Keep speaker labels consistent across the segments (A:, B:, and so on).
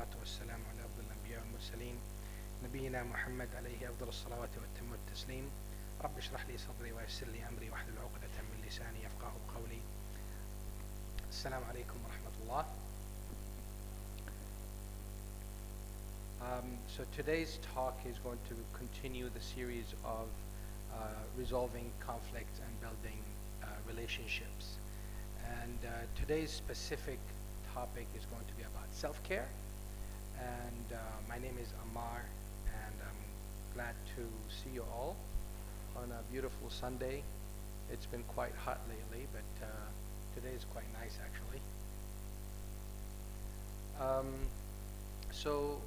A: والصلاة والسلام على أفضل الأنبياء والمرسلين نبينا محمد عليه أفضل الصلوات والتم التسليم. رب اشرح لي صدري ويسر لي أمري واحلل عقدة من لساني يفقه قولي. السلام عليكم ورحمة الله. So today's talk is going to continue the series of resolving conflicts and building relationships. And today's specific topic is going to be about self-care. And my name is Ammar, and I'm glad to see you all on a beautiful Sunday. It's been quite hot lately, but today is quite nice actually. So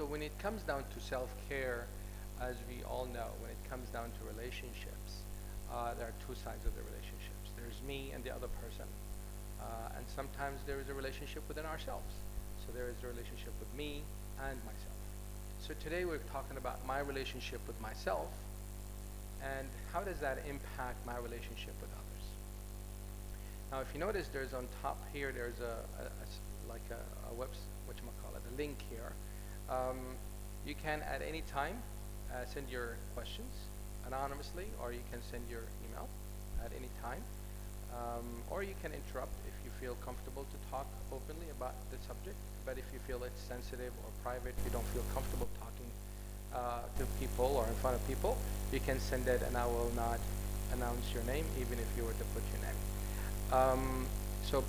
A: when it comes down to self-care, as we all know, when it comes down to relationships, there are two sides of the relationships. There's me and the other person. And sometimes there is a relationship within ourselves. So there is a relationship with me and myself. So today we're talking about my relationship with myself and how does that impact my relationship with others. Now if you notice, there's on top here, there's a link here. You can at any time send your questions anonymously, or you can send your email at any time. Or you can interrupt if you feel comfortable to talk openly about the subject. But if you feel it's sensitive or private, you don't feel comfortable talking to people or in front of people, you can send it and I will not announce your name even if you were to put your name. So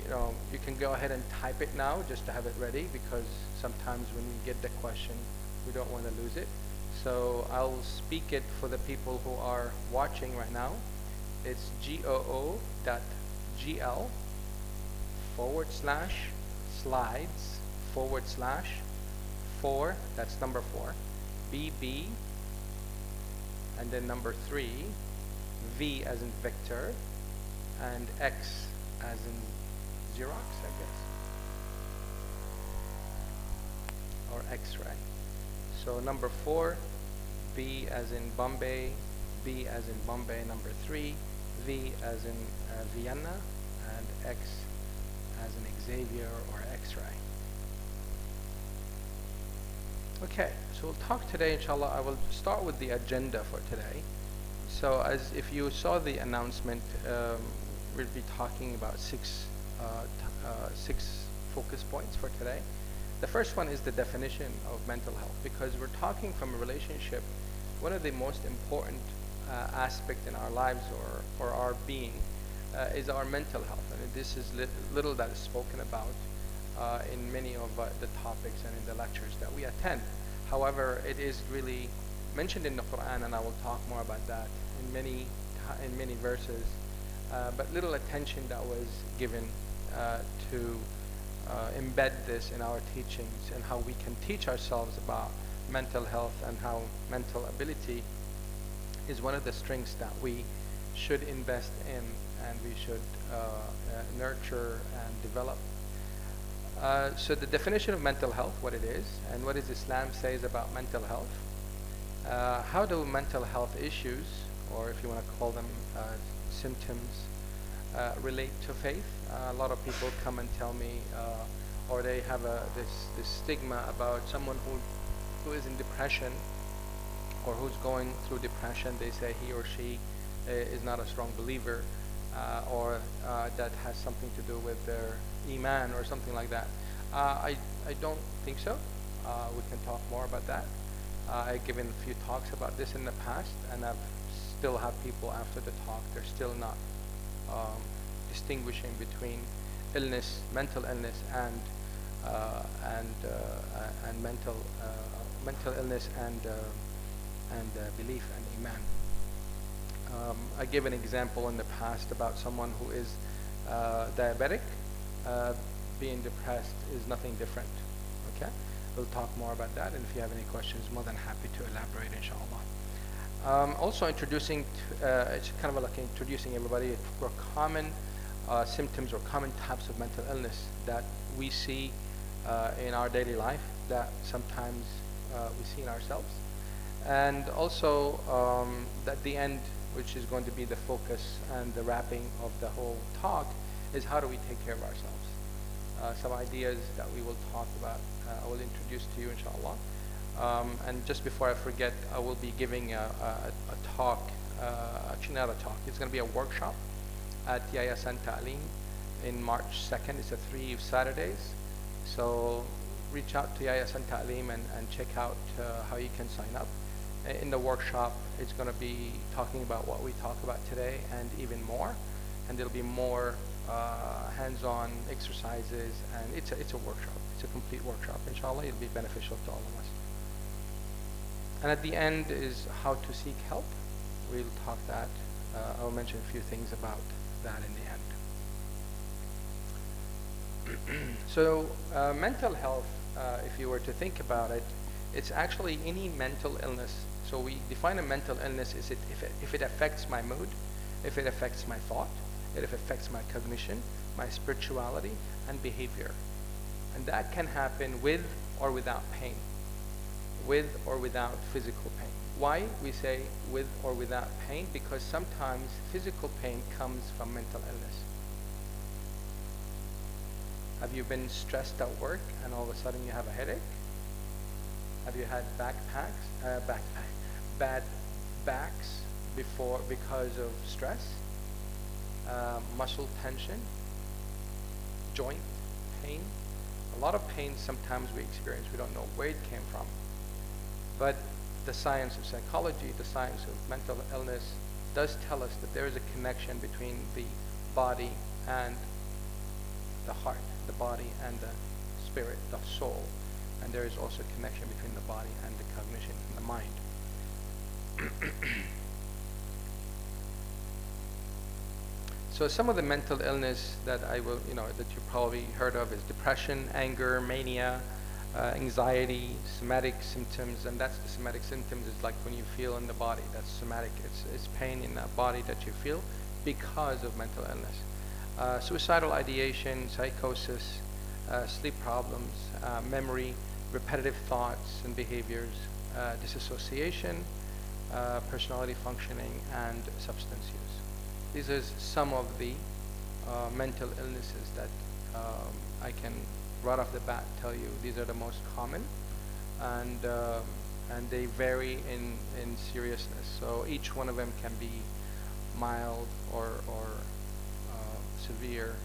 A: you know, you can go ahead and type it now just to have it ready, because sometimes when we get the question, we don't want to lose it. So I'll speak it for the people who are watching right now. It's goo.gl/slides/4, that's number 4, BB, and then number 3, V as in Victor, and X as in Xerox, I guess, or X-ray. So number 4, B as in Bombay, B as in Bombay, number 3, V as in Vienna, and X as in Xavier or X-ray. Okay, so we'll talk today, inshallah. I will start with the agenda for today. So as if you saw the announcement, we'll be talking about six focus points for today. The first one is the definition of mental health, because we're talking from a relationship. One of the most important aspect in our lives or our being is our mental health, and this is little that is spoken about in many of the topics and in the lectures that we attend. However, it is really mentioned in the Quran, and I will talk more about that in many verses, but little attention that was given to embed this in our teachings and how we can teach ourselves about mental health and how mental ability is one of the strengths that we should invest in and we should nurture and develop. So the definition of mental health, what it is, and what does Islam says about mental health. How do mental health issues, or if you want to call them symptoms, relate to faith? A lot of people come and tell me, or they have this stigma about someone who is in depression or who's going through depression. They say he or she is not a strong believer, or that has something to do with their iman or something like that. I don't think so. We can talk more about that. I've given a few talks about this in the past, and I've still have people after the talk, they're still not distinguishing between illness, mental illness, and mental illness and belief and iman. I gave an example in the past about someone who is diabetic. Being depressed is nothing different. Okay, we'll talk more about that, and if you have any questions, more than happy to elaborate, inshallah. Also introducing, it's kind of like introducing everybody for common symptoms or common types of mental illness that we see in our daily life, that sometimes we see in ourselves. And also at the end, which is going to be the focus and the wrapping of the whole talk, is how do we take care of ourselves? some ideas that we will talk about. I will introduce to you, inshallah. And just before I forget, I will be giving a talk, actually not a talk, it's going to be a workshop at Yayasan Ta'aleem in March 2nd. It's a 3 Saturdays. So reach out to Yayasan Ta'aleem and check out how you can sign up. In the workshop, it's going to be talking about what we talk about today and even more. And there'll be more hands-on exercises, and it's a workshop. It's a complete workshop. Inshallah, it'll be beneficial to all of us. And at the end is how to seek help. We'll talk that. I'll mention a few things about that in the end. So mental health, if you were to think about it, it's actually any mental illness. So we define a mental illness is if it affects my mood, if it affects my thought, if it affects my cognition, my spirituality, and behavior. And that can happen with or without pain, with or without physical pain. Why we say with or without pain? Because sometimes physical pain comes from mental illness. Have you been stressed at work and all of a sudden you have a headache? Have you had bad backs before because of stress? Muscle tension, joint pain. A lot of pain sometimes we experience, we don't know where it came from. But the science of psychology, the science of mental illness does tell us that there is a connection between the body and the heart, the body and the spirit, the soul. And there is also a connection between the body and the cognition and the mind. So some of the mental illness that that you probably heard of is depression, anger, mania, anxiety, somatic symptoms, and that's the somatic symptoms is like when you feel in the body. That's somatic. It's pain in the body that you feel because of mental illness. Suicidal ideation, psychosis, sleep problems, memory, repetitive thoughts and behaviors, disassociation, personality functioning, and substance use. These are some of the mental illnesses that I can right off the bat tell you these are the most common, and they vary in seriousness. So each one of them can be mild or severe,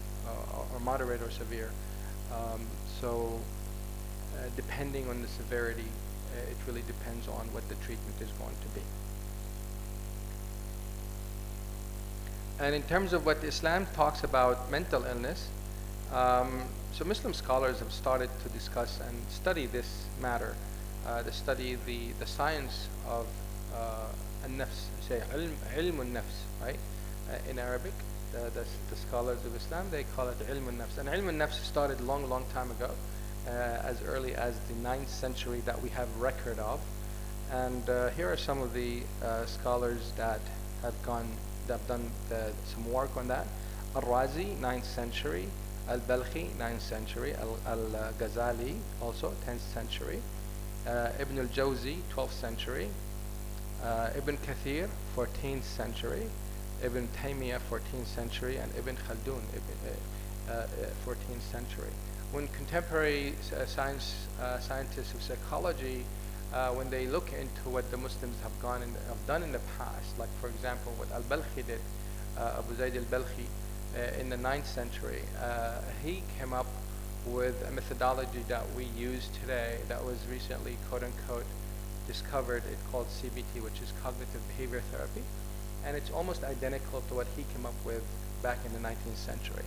A: or moderate or severe. Depending on the severity, it really depends on what the treatment is going to be. And in terms of what Islam talks about mental illness, so Muslim scholars have started to discuss and study this matter. They study the science of al-nafs, say ilm al-nafs, right? In Arabic, the scholars of Islam, they call it ilm al-nafs. And ilm al-nafs started long time ago, as early as the 9th century that we have record of. And here are some of the scholars that have done some work on that. Al-Razi, 9th century. Al-Balkhi, 9th century. Al-Ghazali, also 10th century. Ibn al-Jawzi, 12th century. Ibn Kathir, 14th century. Ibn Taymiyyah, 14th century. And Ibn Khaldun, 14th century. When contemporary scientists of psychology, when they look into what the Muslims have done in the past, like for example what Al-Balkhi did, Abuzahra al-Balkhi in the 9th century, he came up with a methodology that we use today that was recently quote-unquote discovered. It's called CBT, which is cognitive behavior therapy, and it's almost identical to what he came up with back in the 19th century.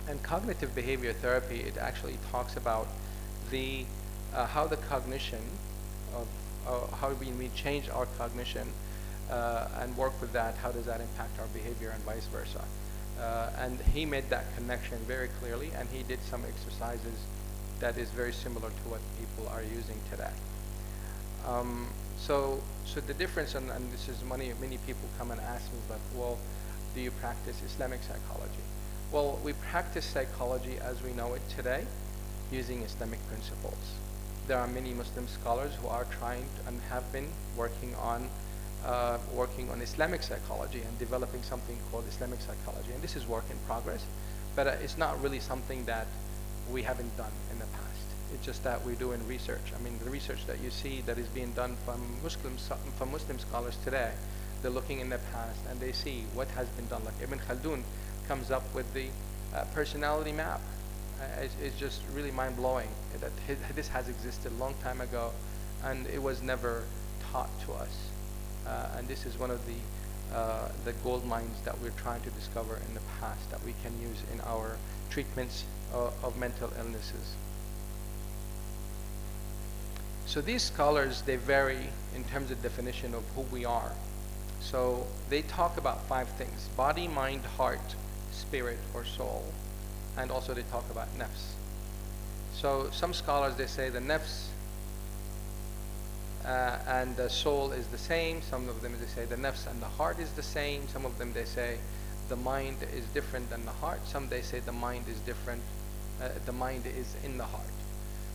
A: And cognitive behavior therapy, it actually talks about how the cognition of how we change our cognition and work with that, how does that impact our behavior and vice versa. And he made that connection very clearly, and he did some exercises that is very similar to what people are using today. So the difference, and this is many people come and ask me, like, well, do you practice Islamic psychology? Well, we practice psychology as we know it today using Islamic principles. There are many Muslim scholars who are trying and have been working on Islamic psychology and developing something called Islamic psychology. And this is work in progress, but it's not really something that we haven't done in the past. It's just that we're doing research. I mean, the research that you see that is being done from Muslim scholars today, they're looking in the past and they see what has been done. Like Ibn Khaldun comes up with the personality map. It's just really mind-blowing that this has existed a long time ago, and it was never taught to us. And this is one of the gold mines that we're trying to discover in the past that we can use in our treatments of mental illnesses. So these scholars, they vary in terms of definition of who we are. So they talk about 5 things: body, mind, heart, spirit, or soul. And also they talk about nafs. So some scholars, they say the nafs and the soul is the same. Some of them, they say the nafs and the heart is the same. Some of them, they say the mind is different than the heart. Some, they say the mind is different. The mind is in the heart.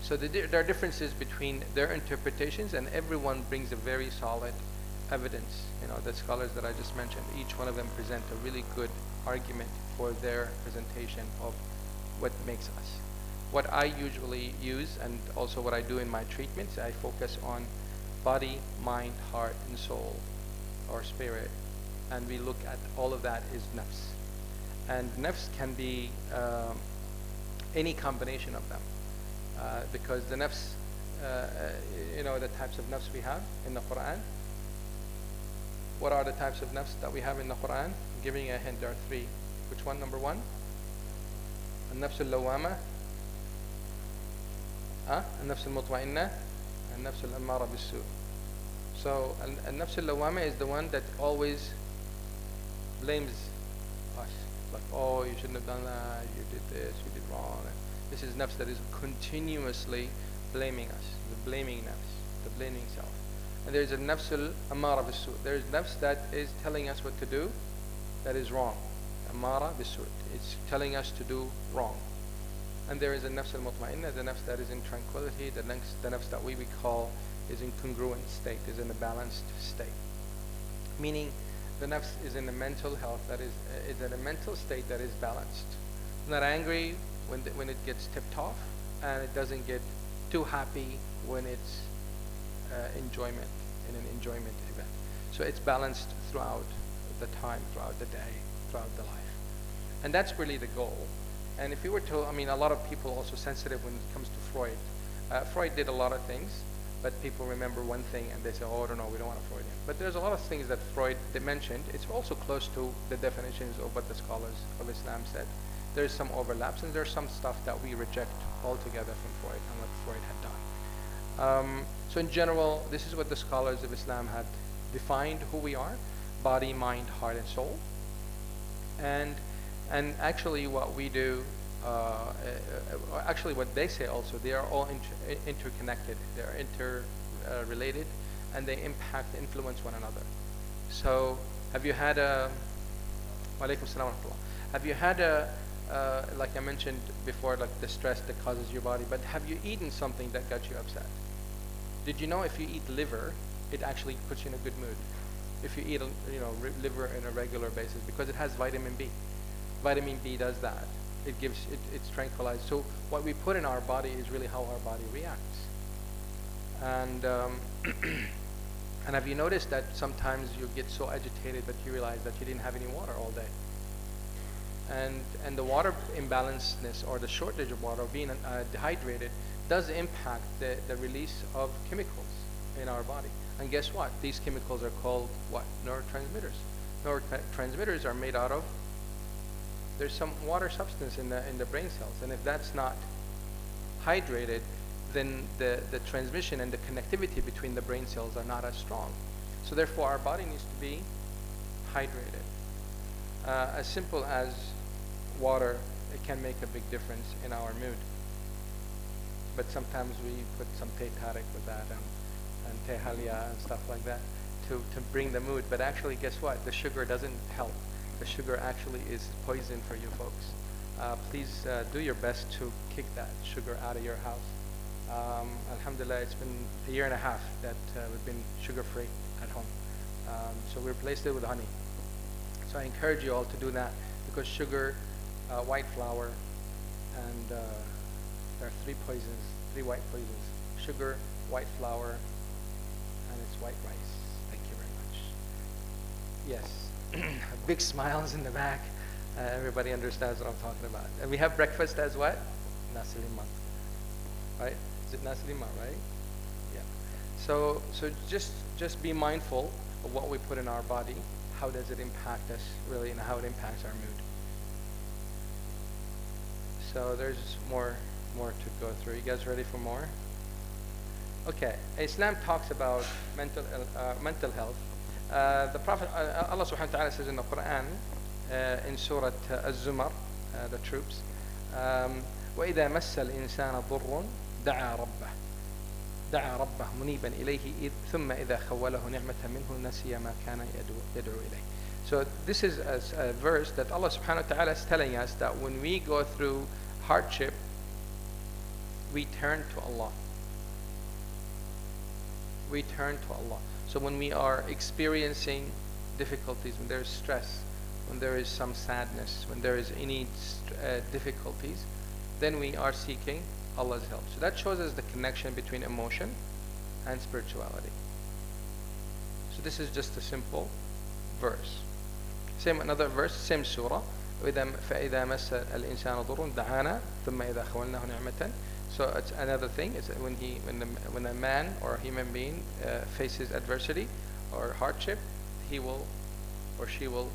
A: So there are differences between their interpretations, and everyone brings a very solid evidence. You know, the scholars that I just mentioned, each one of them present a really good argument for their presentation of what makes us. What I usually use, and also what I do in my treatments, I focus on body, mind, heart, and soul, or spirit, and we look at all of that is nafs. And nafs can be any combination of them, because the nafs, you know, the types of nafs we have in the Quran. What are the types of nafs that we have in the Quran? I'm giving you a hint. There are 3. Which one? Number 1? النفس اللوامة, النفس المطمئنة, النفس الأمارة بالسوء. So النفس اللوامة is the one that always blames us. Like, oh, you shouldn't have done that, you did this, you did wrong. This is nafs that is continuously blaming us, the blaming nafs, the blaming self. And there's a nafs al-ammara bis-su'. There's nafs that is telling us what to do that is wrong. Ammara bis-su'. It's telling us to do wrong. And there is a nafs al-mutma'inna, the nafs that is in tranquility, the nafs that we call is in congruent state, is in a balanced state. Meaning the nafs is in a mental health that is in a mental state that is balanced. Not angry when it gets tipped off, and it doesn't get too happy when it's enjoyment, in an enjoyment event. So it's balanced throughout the time, throughout the day, throughout the life. And that's really the goal. And if you were to, I mean, a lot of people are also sensitive when it comes to Freud. Freud did a lot of things, but people remember one thing and they say, oh, I don't know, we don't want a Freudian. But there's a lot of things that Freud mentioned. It's also close to the definitions of what the scholars of Islam said. There's some overlaps, and there's some stuff that we reject altogether from Freud and what Freud had done. So in general, this is what the scholars of Islam had defined who we are: body, mind, heart, and soul. And actually what we do, actually what they say also, they are all interconnected, they are interrelated, and they impact, influence one another. So have you had a, Walaikum salam wa rahmatullah. Have you had a, like I mentioned before, like the stress that causes your body, but have you eaten something that got you upset? Did you know if you eat liver, it actually puts you in a good mood? If you eat, liver on a regular basis, because it has vitamin B. Vitamin B does that. It gives, it's tranquilized. So what we put in our body is really how our body reacts. And and have you noticed that sometimes you get so agitated that you realize that you didn't have any water all day? And the water imbalanceness, or the shortage of water, or being dehydrated, does impact the release of chemicals in our body. And guess what? These chemicals are called what? Neurotransmitters. Neurotransmitters are made out of, there's some water substance in the brain cells, and if that's not hydrated, then the transmission and the connectivity between the brain cells are not as strong. So therefore our body needs to be hydrated. As simple as water, it can make a big difference in our mood. But sometimes we put some teh tarik with that, and teh halia and stuff like that to bring the mood. But actually, guess what? The sugar doesn't help. The sugar actually is poison for you folks. Please do your best to kick that sugar out of your house. Alhamdulillah, it's been a year and a half that we've been sugar-free at home. So we replaced it with honey. So I encourage you all to do that, because sugar, white flour, and There are three poisons, three white poisons: sugar, white flour, and it's white rice. Thank you very much. Yes, big smiles in the back. Everybody understands what I'm talking about. And we have breakfast as what? Nasi lemak, right? Is it nasi lemak, right? Yeah. So just be mindful of what we put in our body. How does it impact us really, and how it impacts our mood. So there's more to go through. You guys ready for more? Okay. Islam talks about mental health. The Prophet Allah subhanahu wa ta'ala says in the Quran, in Surah Az-Zumar, the troops, وَإِذَا مَسَّ الْإِنسَانَ ضُرٌّ دعا ربه منيبا إليه ثم إذا خوله نعمة منه نسي ما كان يدعو إليه. So this is a verse that Allah subhanahu wa ta'ala is telling us that when we go through hardship, we turn to Allah. We turn to Allah. So when we are experiencing difficulties, when there is stress, when there is some sadness, when there is any difficulties, then we are seeking Allah's help. So that shows us the connection between emotion and spirituality. So this is just a simple verse. Same another verse, same surah. فَإِذَا مَسَّ الْإِنسَانَ ضُرٌّ دَعَانَا ثُمَّ إِذَا خَوَلْنَاهُ نِعْمَةً. So it's another thing. It's when a man or a human being faces adversity or hardship, he will or she will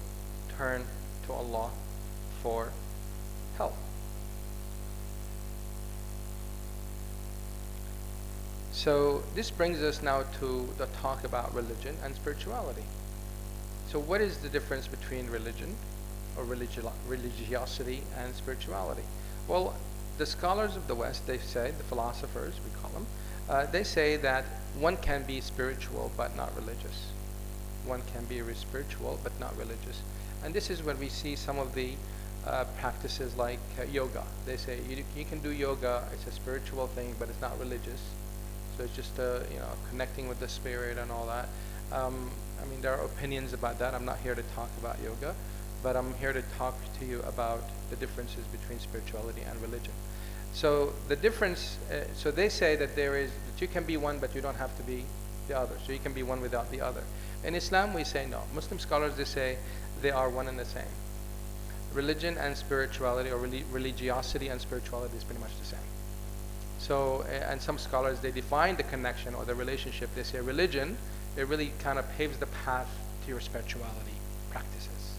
A: turn to Allah for help. So this brings us now to the talk about religion and spirituality. So what is the difference between religion or religiosity and spirituality? Well, the scholars of the West, they say, the philosophers, we call them, they say that one can be spiritual but not religious. One can be spiritual but not religious. And this is when we see some of the practices like yoga. They say you can do yoga, it's a spiritual thing, but it's not religious. So it's just connecting with the spirit and all that. I mean, there are opinions about that. I'm not here to talk about yoga, but I'm here to talk to you about the differences between spirituality and religion. So the difference, so they say that that you can be one, but you don't have to be the other. So you can be one without the other. In Islam, we say no. Muslim scholars, they say they are one and the same. Religion and spirituality, or religiosity and spirituality, is pretty much the same. So, and some scholars, they define the connection or the relationship. They say religion, it really kind of paves the path to your spirituality practices.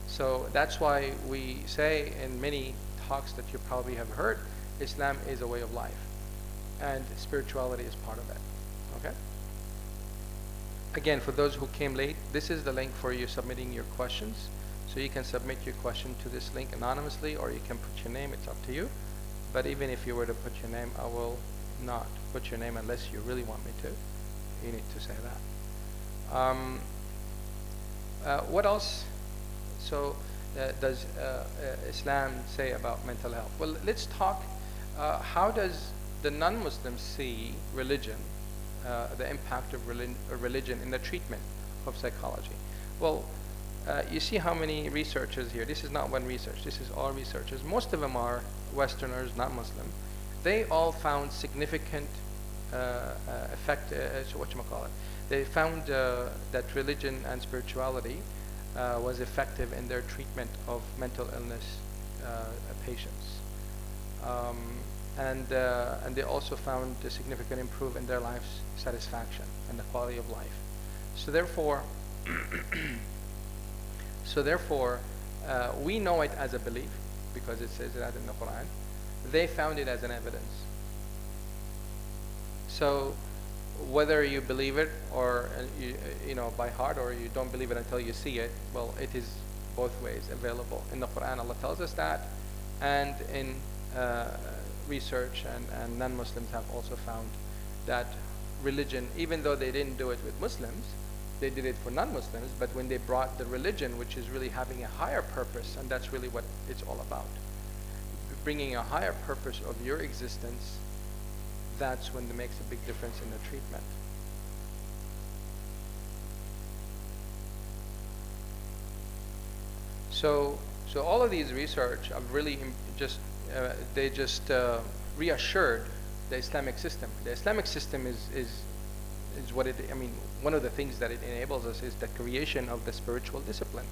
A: So that's why we say in many talks that you probably have heard, Islam is a way of life, and spirituality is part of it. Okay? Again, for those who came late, this is the link for you submitting your questions. So you can submit your question to this link anonymously, or you can put your name, it's up to you. But even if you were to put your name, I will not put your name unless you really want me to. You need to say that. What else? So does Islam say about mental health? Well, let's talk. How does the non-Muslim see religion, the impact of religion in the treatment of psychology? Well, you see how many researchers here. This is not one research. This is all researchers. Most of them are Westerners, not Muslim. They all found significant effect. They found that religion and spirituality was effective in their treatment of mental illness patients, and they also found a significant improvement in their life's satisfaction and the quality of life. So therefore, we know it as a belief because it says that in the Quran. They found it as an evidence. So whether you believe it or by heart, or you don't believe it until you see it, well, it is both ways available. In the Quran, Allah tells us that, and in research and non-Muslims have also found that religion, even though they didn't do it with Muslims, they did it for non-Muslims, but when they brought the religion, which is really having a higher purpose, and that's really what it's all about, bringing a higher purpose of your existence, that's when it makes a big difference in the treatment. So all of these research have really they just reassured the Islamic system. The Islamic system is what it, I mean, one of the things that it enables us is the creation of the spiritual discipline.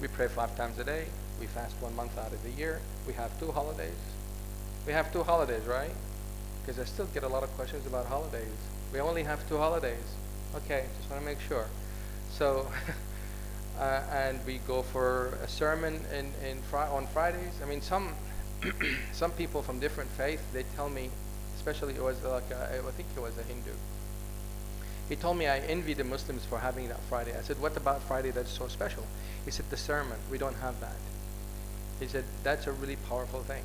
A: We pray 5 times a day. We fast 1 month out of the year. We have 2 holidays. We have 2 holidays, right? Because I still get a lot of questions about holidays. We only have 2 holidays. Okay, just want to make sure. So, and we go for a sermon on Fridays. I mean, some some people from different faiths, they tell me, especially it was like I think it was a Hindu. He told me, I envy the Muslims for having that Friday. I said, what about Friday that's so special? He said, the sermon. We don't have that. He said, that's a really powerful thing.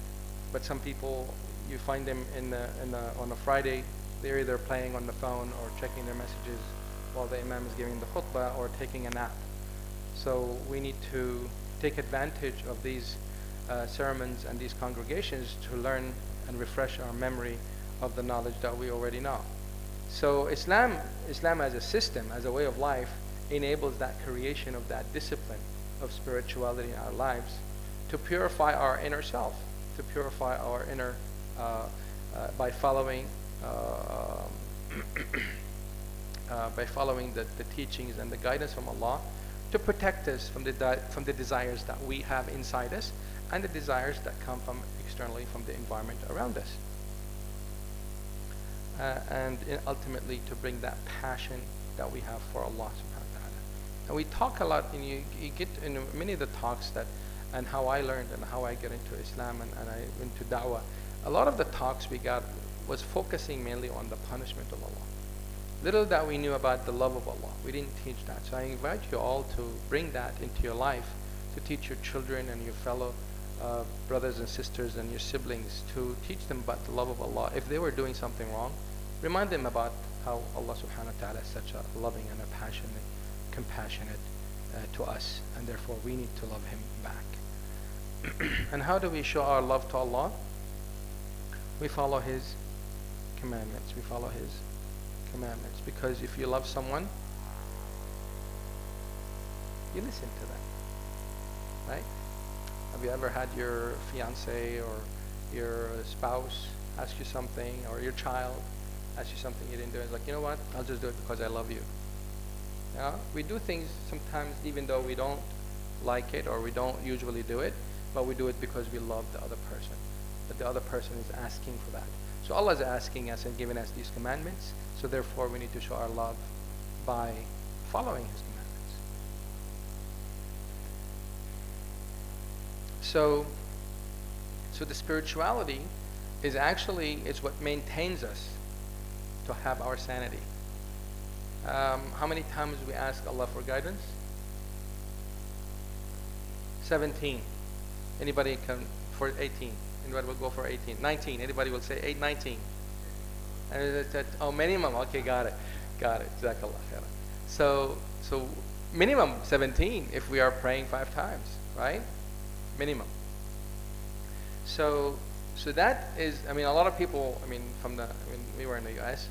A: But some people, you find them on a Friday, they're either playing on the phone or checking their messages while the imam is giving the khutbah or taking a nap. So we need to take advantage of these sermons and these congregations to learn and refresh our memory of the knowledge that we already know. So Islam as a system, as a way of life, enables that creation of that discipline of spirituality in our lives to purify our inner self, to purify our inner by following the teachings and the guidance from Allah, to protect us from the desires that we have inside us and the desires that come from externally from the environment around us. And ultimately to bring that passion that we have for Allah subhanahu wa ta'ala. And we talk a lot, and you get in many of the talks that, and how I learned and how I get into Islam and I went to da'wah, a lot of the talks we got was focusing mainly on the punishment of Allah. Little that we knew about the love of Allah. We didn't teach that. So I invite you all to bring that into your life, to teach your children and your fellow brothers and sisters and your siblings, to teach them about the love of Allah. If they were doing something wrong, remind them about how Allah subhanahu wa ta'ala is such a loving and a passionate, compassionate to us, and therefore we need to love Him back. And how do we show our love to Allah? We follow His commandments. We follow His commandments, because if you love someone, you listen to them, right? Have you ever had your fiance or your spouse ask you something, or your child ask you something you didn't do? It's like, you know what, I'll just do it because I love you. Yeah? We do things sometimes even though we don't like it or we don't usually do it, but we do it because we love the other person. But the other person is asking for that. So Allah is asking us and giving us these commandments, so therefore we need to show our love by following His commandments. So the spirituality is actually what maintains us to have our sanity. How many times we ask Allah for guidance? 17. Anybody can for 18? Anybody will go for 18? 19. Anybody will say 19? And it's at, oh, minimum. Okay, got it. Jazakallah khair. So minimum 17 if we are praying 5 times, right? Minimum. So that is, I mean, a lot of people, I mean, we were in the US,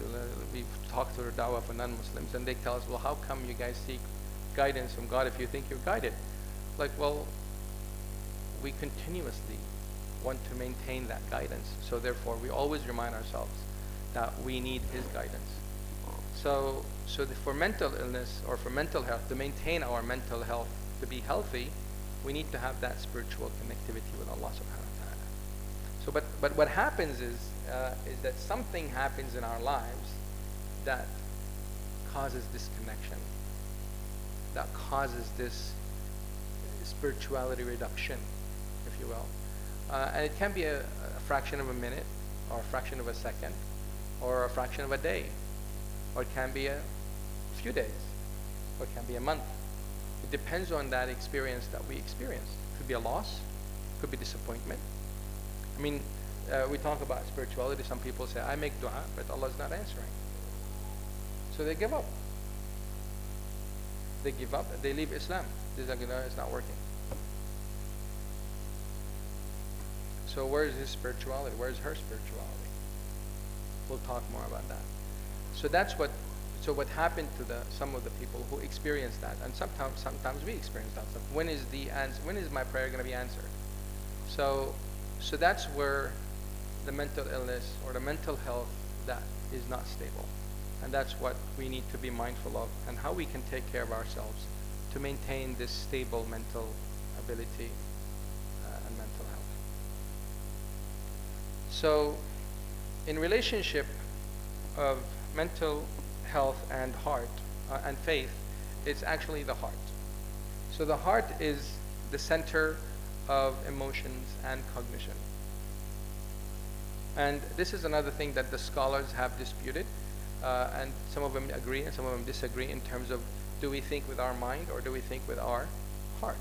A: we've talked to the da'wah for non-Muslims, and they tell us, well, how come you guys seek guidance from God if you think you're guided? Like, well, we continuously want to maintain that guidance, so therefore we always remind ourselves that we need His guidance. So for mental illness or for mental health, to maintain our mental health, to be healthy, we need to have that spiritual connectivity with Allah subhanahu wa ta'ala. So but what happens is that something happens in our lives that causes disconnection, that causes this spirituality reduction, if you will. And it can be a fraction of a minute, or a fraction of a second, or a fraction of a day, or it can be a few days, or it can be a month. It depends on that experience that we experience. It could be a loss, it could be disappointment. I mean, we talk about spirituality. Some people say, I make dua, but Allah is not answering. So they give up. They give up, they leave Islam. They're like, no, it's not working. So where is his spirituality? Where is her spirituality? We'll talk more about that. So what happened to some of the people who experienced that, and sometimes we experience that stuff. When is my prayer going to be answered? So that's where the mental illness or the mental health that is not stable. And that's what we need to be mindful of, and how we can take care of ourselves to maintain this stable mental ability and mental health. So in relationship of mental health and heart and faith, it's actually the heart. So the heart is the center of emotions and cognition. And this is another thing that the scholars have disputed, and some of them agree and some of them disagree in terms of, do we think with our mind or do we think with our hearts?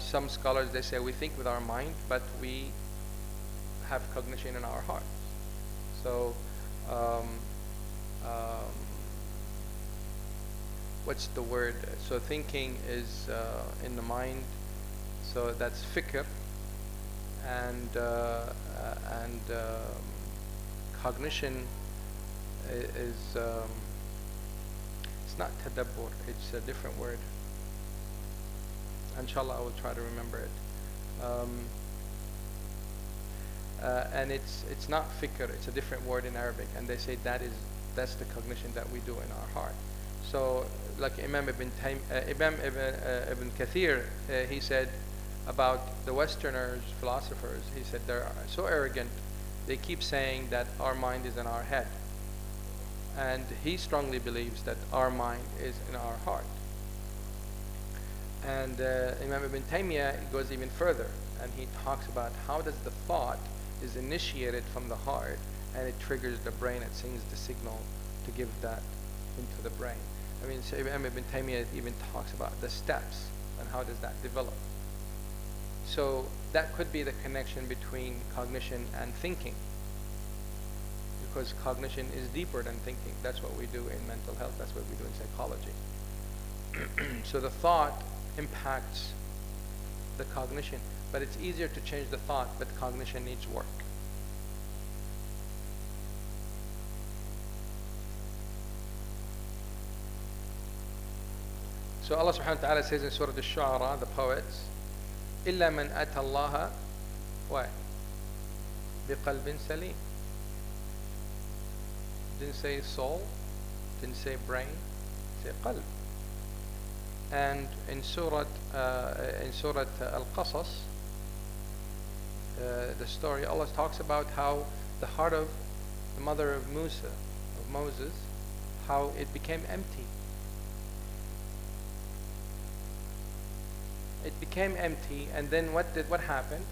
A: Some scholars, they say we think with our mind, but we have cognition in our hearts. So what's the word? So thinking is in the mind, so that's fikr, and cognition is it's not tadabbur, it's a different word. Inshallah, I will try to remember it. And it's not fikr, it's a different word in Arabic, and they say that's the cognition that we do in our heart. So like Imam Ibn Kathir, he said about the Westerners, philosophers, he said they're so arrogant, they keep saying that our mind is in our head. And he strongly believes that our mind is in our heart. And Imam Ibn Taymiyyah goes even further, and he talks about how does the thought is initiated from the heart, and it triggers the brain, it sends the signal to give that into the brain. I mean, so Imam Ibn Taymiyyah even talks about the steps and how does that develop. So that could be the connection between cognition and thinking, because cognition is deeper than thinking. That's what we do in mental health, that's what we do in psychology. So the thought impacts the cognition, but it's easier to change the thought, but cognition needs work. So Allah subhanahu wa ta'ala says in Surah Al-Shu'ara, the poets, إِلَّا مَنْ أَتَى اللَّهَ بِقَلْبٍ سَلِيمٍ. Didn't say soul, didn't say brain, say qalb. And in Surah Al-Qasas, the story, Allah talks about how the heart of the mother of Moses, how it became empty. It became empty, and then what happened?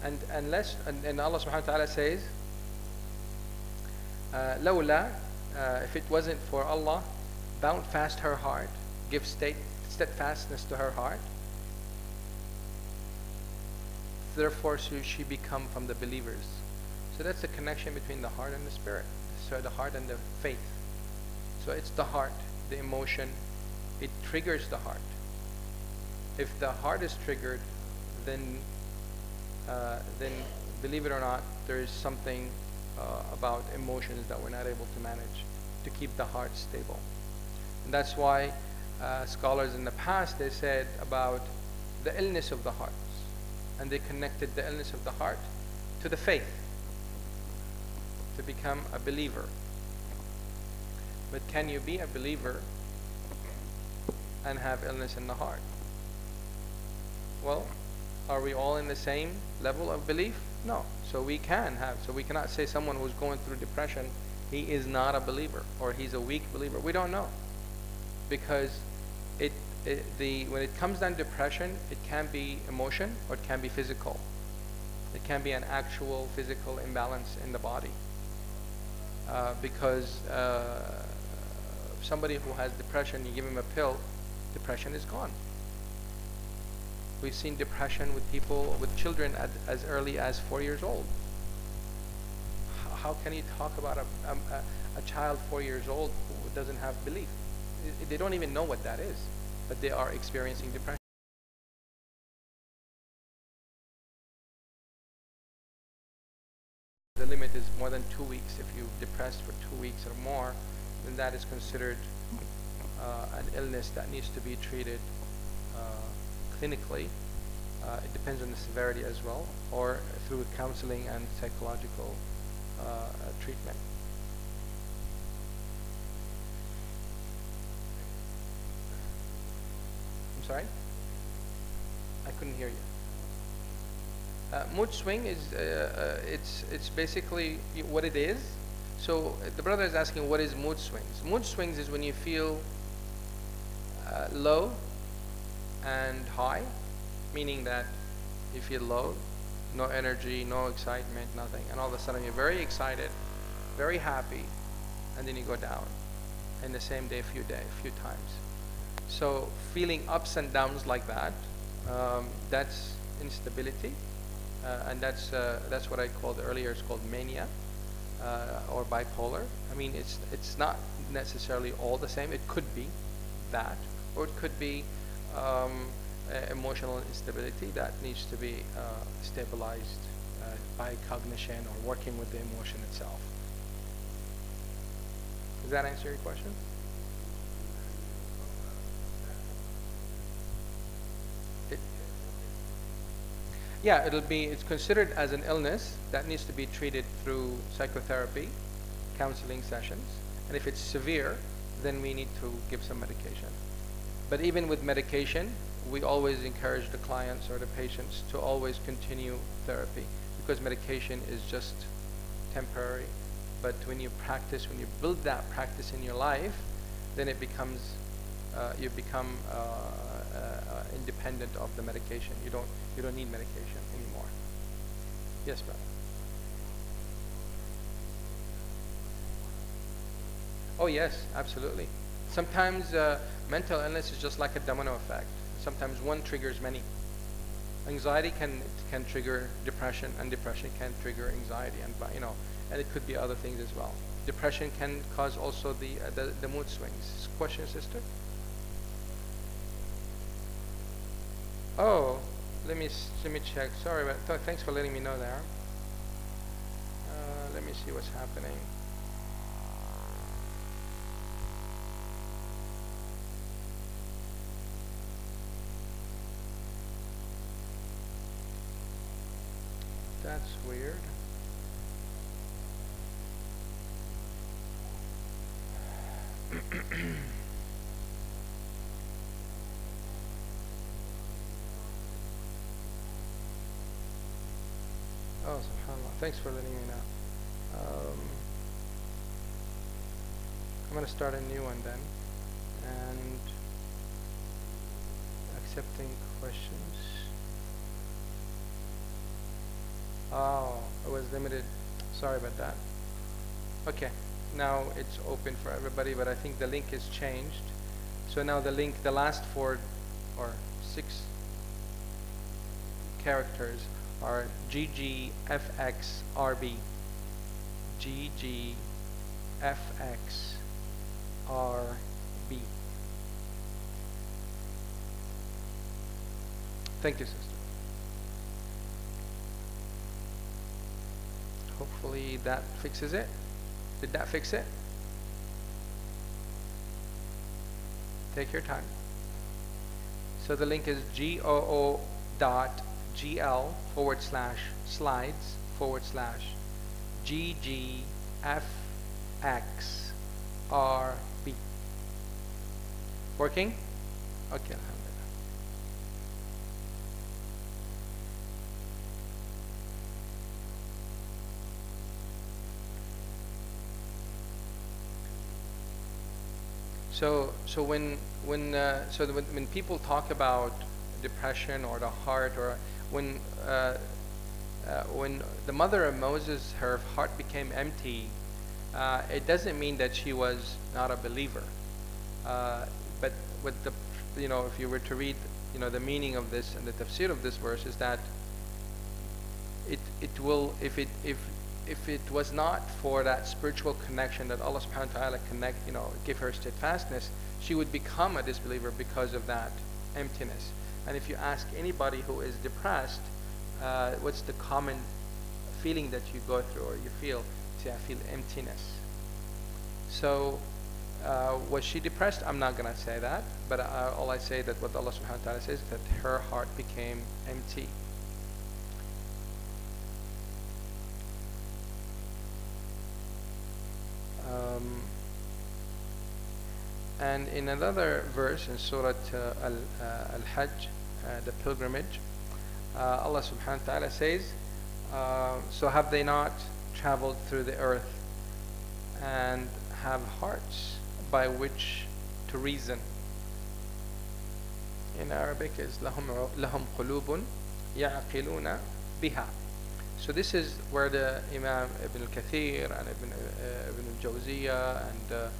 A: And Allah subhanahu wa ta'ala says, Lawla, if it wasn't for Allah, bound fast her heart, give steadfastness to her heart, therefore she become from the believers. So that's the connection between the heart and the spirit. So the heart and the faith. So it's the heart, the emotion, it triggers the heart. If the heart is triggered, then believe it or not, there is something about emotions that we're not able to manage to keep the heart stable. And that's why scholars in the past, they said about the illness of the hearts, and they connected the illness of the heart to the faith, to become a believer. But can you be a believer and have illness in the heart? Well, are we all in the same level of belief? No. So we cannot say someone who's going through depression, he is not a believer, or he's a weak believer. We don't know. Because when it comes down to depression, it can be emotion or it can be physical. It can be an actual physical imbalance in the body. Because somebody who has depression, you give him a pill, depression is gone. We've seen depression with people, with children as early as 4 years old. How can you talk about a child 4 years old who doesn't have belief? They don't even know what that is, but they are experiencing depression. The limit is more than 2 weeks. If you're depressed for 2 weeks or more, then that is considered an illness that needs to be treated clinically, It depends on the severity as well, or through counseling and psychological treatment. I'm sorry? I couldn't hear you. Mood swing is it's basically what it is. So the brother is asking, what is mood swings? Mood swings is when you feel low and high, meaning that you feel low, no energy, no excitement, nothing, and all of a sudden you're very excited, very happy, and then you go down in the same day, a few times. So feeling ups and downs like that, that's instability, and that's what I called earlier. It's called mania or bipolar. I mean, it's not necessarily all the same. It could be that, or it could be emotional instability that needs to be stabilized by cognition or working with the emotion itself. Does that answer your question? Yeah, it's considered as an illness that needs to be treated through psychotherapy, counseling sessions, and if it's severe, then we need to give some medication. But even with medication, we always encourage the clients or the patients to always continue therapy, because medication is just temporary. But when you practice, when you build that practice in your life, then it becomes, you become independent of the medication. You don't need medication anymore. Yes, brother. Oh yes, absolutely. Sometimes mental illness is just like a domino effect. Sometimes one triggers many. Anxiety can trigger depression, and depression can trigger anxiety, and it could be other things as well. Depression can cause also the mood swings. Question, sister? Oh, let me check. Sorry, but thanks for letting me know there. Let me see what's happening. That's weird. Oh, subhanAllah. Thanks for letting me know. I'm going to start a new one then. And accepting questions. Oh, it was limited. Sorry about that. Okay, now it's open for everybody, but I think the link is changed. So now the link, the last 4 or 6 characters are GGFXRB. GGFXRB. Thank you, sister. Hopefully that fixes it. Did that fix it? Take your time. So the link is GOO.gl/slides/GGFXRB. Working? Okay, alhamdulillah. So when people talk about depression or the heart, or when the mother of Moses, her heart became empty, it doesn't mean that she was not a believer. But with the, if you were to read, the meaning of this and the tafsir of this verse is that it will, if it was not for that spiritual connection that Allah subhanahu wa ta'ala give her steadfastness, she would become a disbeliever because of that emptiness. And if you ask anybody who is depressed, what's the common feeling that you go through or you feel? Say, I feel emptiness. So Was she depressed? I'm not going to say that, but all I say that what Allah subhanahu wa ta'ala says, that her heart became empty. And in another verse in Surah Al-Hajj, the pilgrimage, Allah subhanahu wa ta'ala says, so have they not traveled through the earth and have hearts by which to reason? In Arabic is lahum qulubun ya'qiluna biha. So this is where the Imam Ibn al-Kathir and Ibn al-Jawziyah and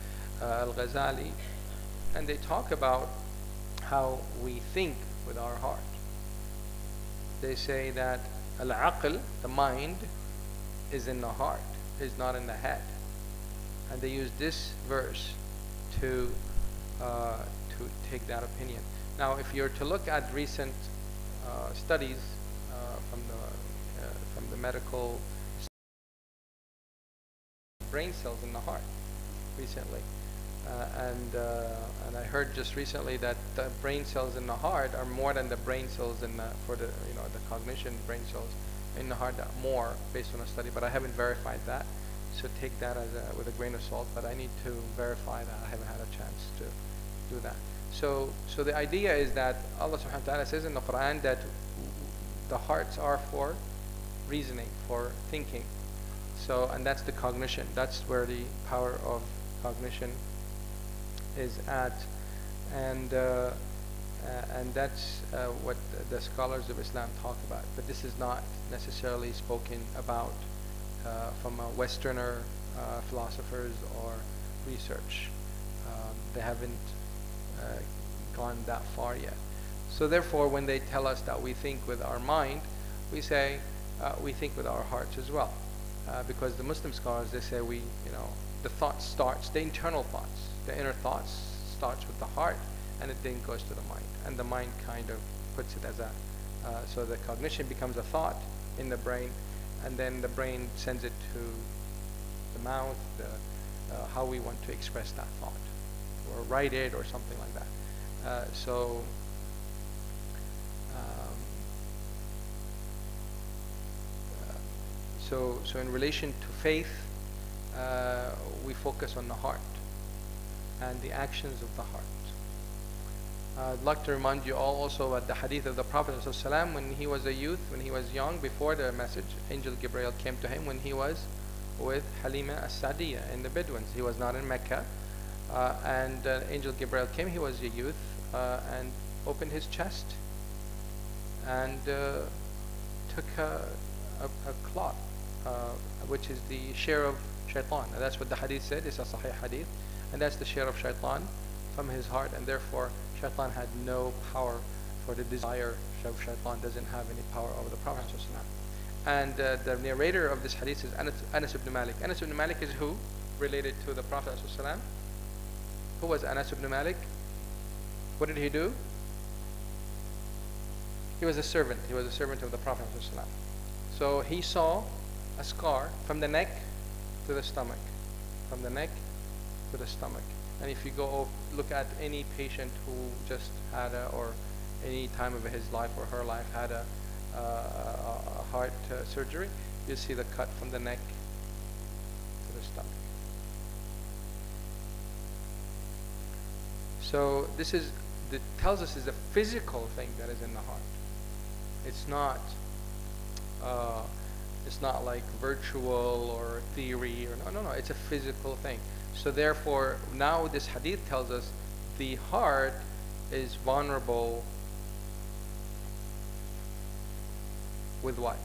A: al-Ghazali, and they talk about how we think with our heart. They say that al-aql, the mind, is in the heart, is not in the head. And they use this verse to take that opinion. Now, if you're to look at recent studies from the medical brain cells in the heart recently, and I heard just recently that the brain cells in the heart are more than the brain cells in the cognition brain cells in the heart, more based on a study, but I haven't verified that. So take that with a grain of salt, but I need to verify that. I haven't had a chance to do that. So the idea is that Allah subhanahu wa ta'ala says in the Quran that the hearts are for reasoning, for thinking. So, and that's the cognition. That's where the power of cognition is at. And that's what the scholars of Islam talk about. But this is not necessarily spoken about from a Westerner philosophers or research. They haven't gone that far yet. So therefore, when they tell us that we think with our mind, we say we think with our hearts as well. Because the Muslim scholars, they say the thought starts, the internal thoughts, the inner thoughts starts with the heart, and it then goes to the mind. And the mind kind of puts it as so the cognition becomes a thought in the brain, and then the brain sends it to the mouth, how we want to express that thought, or write it, or something like that. So in relation to faith, we focus on the heart and the actions of the heart. I'd like to remind you all also about the hadith of the Prophet ﷺ when he was a youth, when he was young, before the message. Angel Gabriel came to him when he was with Halima as-Sa'diyah in the Bedouins. He was not in Mecca. And Angel Gabriel came, he was a youth, and opened his chest and took a cloth, which is the share of shaitan. And that's what the hadith said. It's a sahih hadith. And that's the share of shaitan from his heart, and therefore shaitan had no power, for the desire of shaitan doesn't have any power over the Prophet ﷺ. And the narrator of this hadith is Anas ibn Malik. Anas ibn Malik is who? Related to the Prophet ﷺ. Who was Anas ibn Malik? What did he do? He was a servant. He was a servant of the Prophet ﷺ. So he saw a scar from the neck to the stomach. From the neck to the stomach. And if you go look at any patient who just had or any time of his life or her life had a heart surgery, you see the cut from the neck to the stomach. So this tells us is a physical thing that is in the heart. It's not like virtual or theory or no. It's a physical thing. So therefore, now this hadith tells us the heart is vulnerable with what?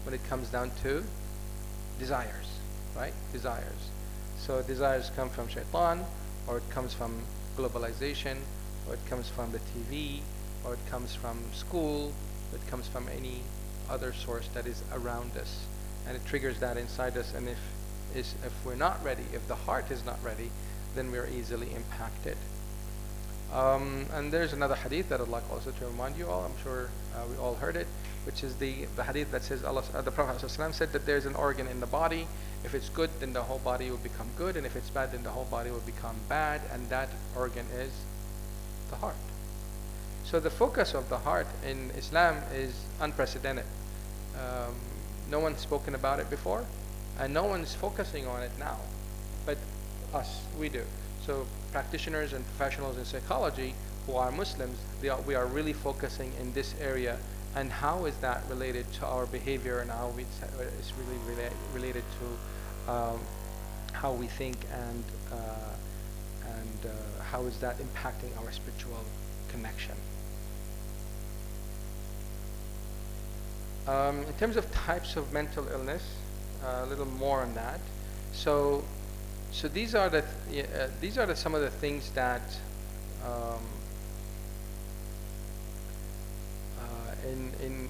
A: When it comes down to desires, right? Desires. So desires come from shaitan, or it comes from globalization, or it comes from the TV, or it comes from school, or it comes from any other source that is around us, and it triggers that inside us. And if we're not ready, if the heart is not ready, then we're easily impacted. And there's another hadith that I'd like also to remind you all. I'm sure we all heard it, which is the hadith that says the Prophet ﷺ said that there's an organ in the body, If it's good, then the whole body will become good, and if it's bad, then the whole body will become bad, and that organ is the heart. So the focus of the heart in Islam is unprecedented. Um, no one's spoken about it before, and no one's focusing on it now, but us, we do. So practitioners and professionals in psychology who are Muslims, we are really focusing in this area, and how is that related to our behavior, and how it's really related to how we think, and how is that impacting our spiritual connection. In terms of types of mental illness, a little more on that. So these are some of the things that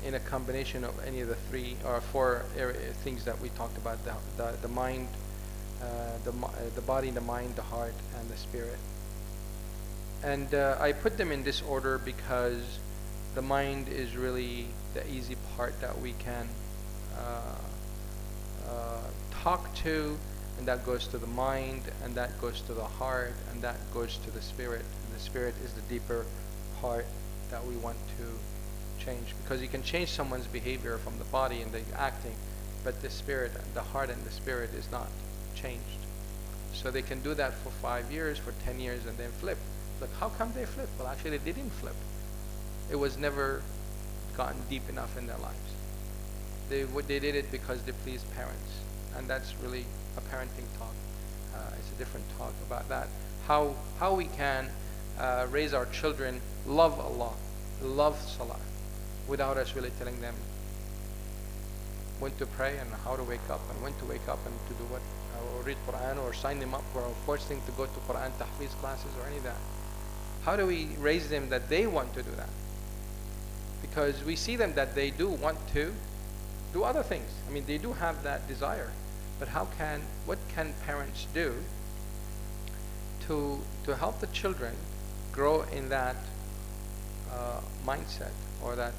A: in a combination of any of the three or four things that we talked about: the mind, the body, the mind, the heart, and the spirit. And I put them in this order because the mind is really the easy part that we can talk to, and that goes to the mind, and that goes to the heart, and that goes to the spirit. And the spirit is the deeper part that we want to change, because you can change someone's behavior from the body and the acting, but the spirit, the heart and the spirit is not changed. So they can do that for 5 years, for 10 years, and then flip. Like, how come they flip? Well, actually they didn't flip. It was never gotten deep enough in their lives. They did it because they pleased parents, and that's really a parenting talk. It's a different talk about that. How we can raise our children, love Allah, love Salah, without us really telling them when to pray and how to wake up, and when to wake up and to do what, or read Quran, or sign them up for forcing to go to Quran tahfiz classes or any of that. How do we raise them that they want to do that? Because we see them that they do want to do other things. I mean, they do have that desire, but what can parents do to help the children grow in that mindset, or that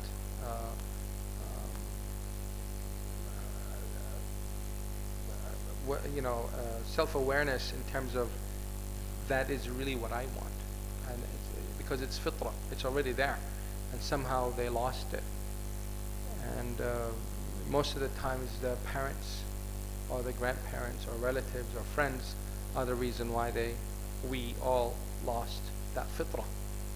A: self-awareness in terms of that is really what I want, and because it's fitrah, it's already there, and somehow they lost it. And most of the times the parents or the grandparents or relatives or friends are the reason why we all lost that fitrah.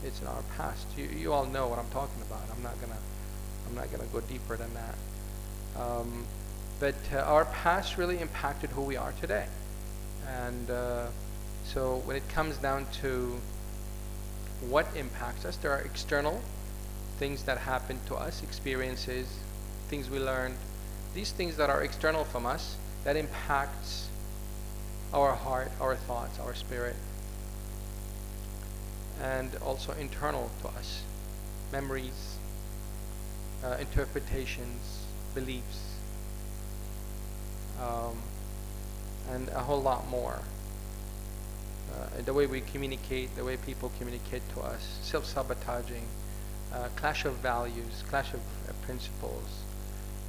A: It's in our past. You all know what I'm talking about. I'm not gonna go deeper than that. But our past really impacted who we are today. And so when it comes down to what impacts us, there are external things that happen to us, experiences, things we learned. These things that are external from us, that impacts our heart, our thoughts, our spirit. And also internal to us, memories, interpretations, beliefs, and a whole lot more. The way we communicate, the way people communicate to us, self-sabotaging, clash of values, clash of principles,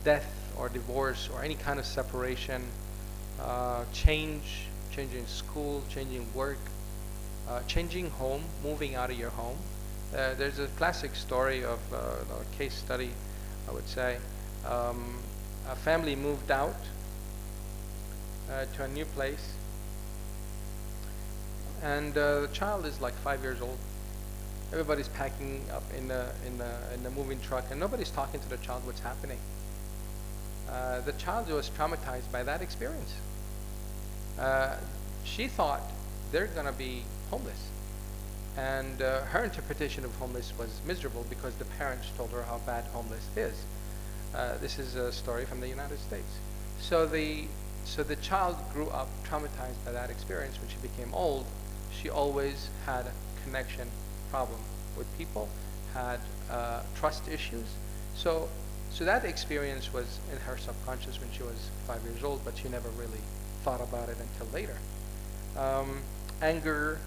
A: death or divorce or any kind of separation, changing school, changing work, changing home, moving out of your home. There's a classic story of a case study, I would say. A family moved out to a new place, and the child is like 5 years old. Everybody's packing up in the moving truck, and nobody's talking to the child what's happening. The child was traumatized by that experience. She thought they're gonna be homeless, and her interpretation of homeless was miserable because the parents told her how bad homeless is. This is a story from the United States. So the child grew up traumatized by that experience. When she became old, she always had a connection problem with people, had trust issues. So that experience was in her subconscious when she was 5 years old, but she never really thought about it until later. Anger,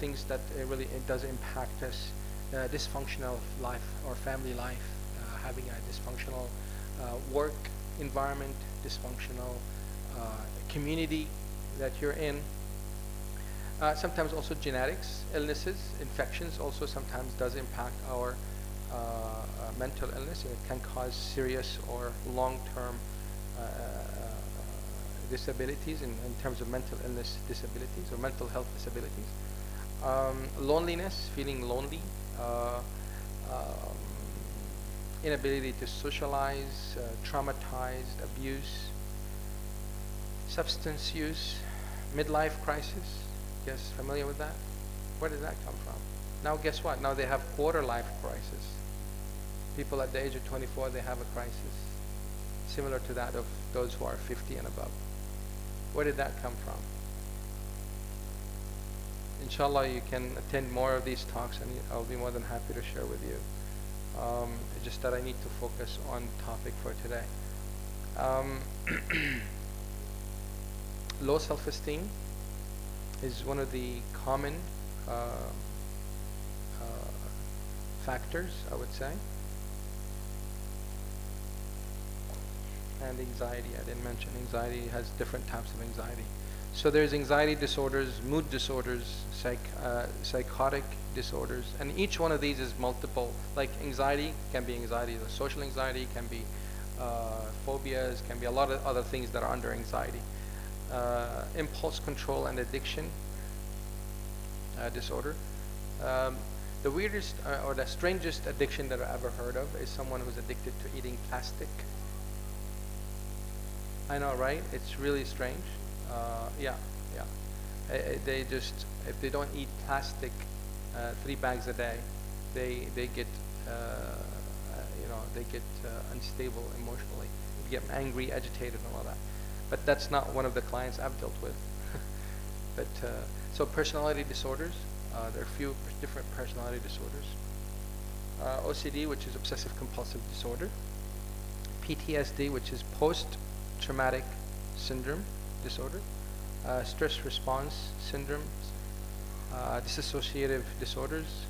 A: things that it does impact us, dysfunctional life or family life, having a dysfunctional work environment, dysfunctional community that you're in. Sometimes also genetics, illnesses, infections also sometimes does impact our mental illness, and it can cause serious or long-term disabilities in terms of mental illness disabilities or mental health disabilities. Loneliness, feeling lonely, um, inability to socialize, traumatized, abuse, substance use, midlife crisis. Guess familiar with that? Where did that come from? Now guess what? Now they have quarter life crisis. People at the age of 24, they have a crisis similar to that of those who are 50 and above. Where did that come from? Inshallah, you can attend more of these talks and I'll be more than happy to share with you. It's just that I need to focus on topic for today. Low self-esteem is one of the common factors, I would say. And anxiety, I didn't mention anxiety has different types of anxiety. So there's anxiety disorders, mood disorders, psychotic disorders, and each one of these is multiple. Like anxiety can be anxiety, the social anxiety can be phobias, can be a lot of other things that are under anxiety. Impulse control and addiction disorder. The weirdest or the strangest addiction that I've ever heard of is someone who's addicted to eating plastic. I know, right? It's really strange. Yeah. They just, if they don't eat plastic 3 bags a day, they get they get unstable emotionally. They get angry, agitated, and all that. But that's not one of the clients I've dealt with. But so personality disorders, there are a few different personality disorders. OCD, which is obsessive compulsive disorder. PTSD, which is post-traumatic syndrome disorder. Stress response syndromes. Dissociative disorders.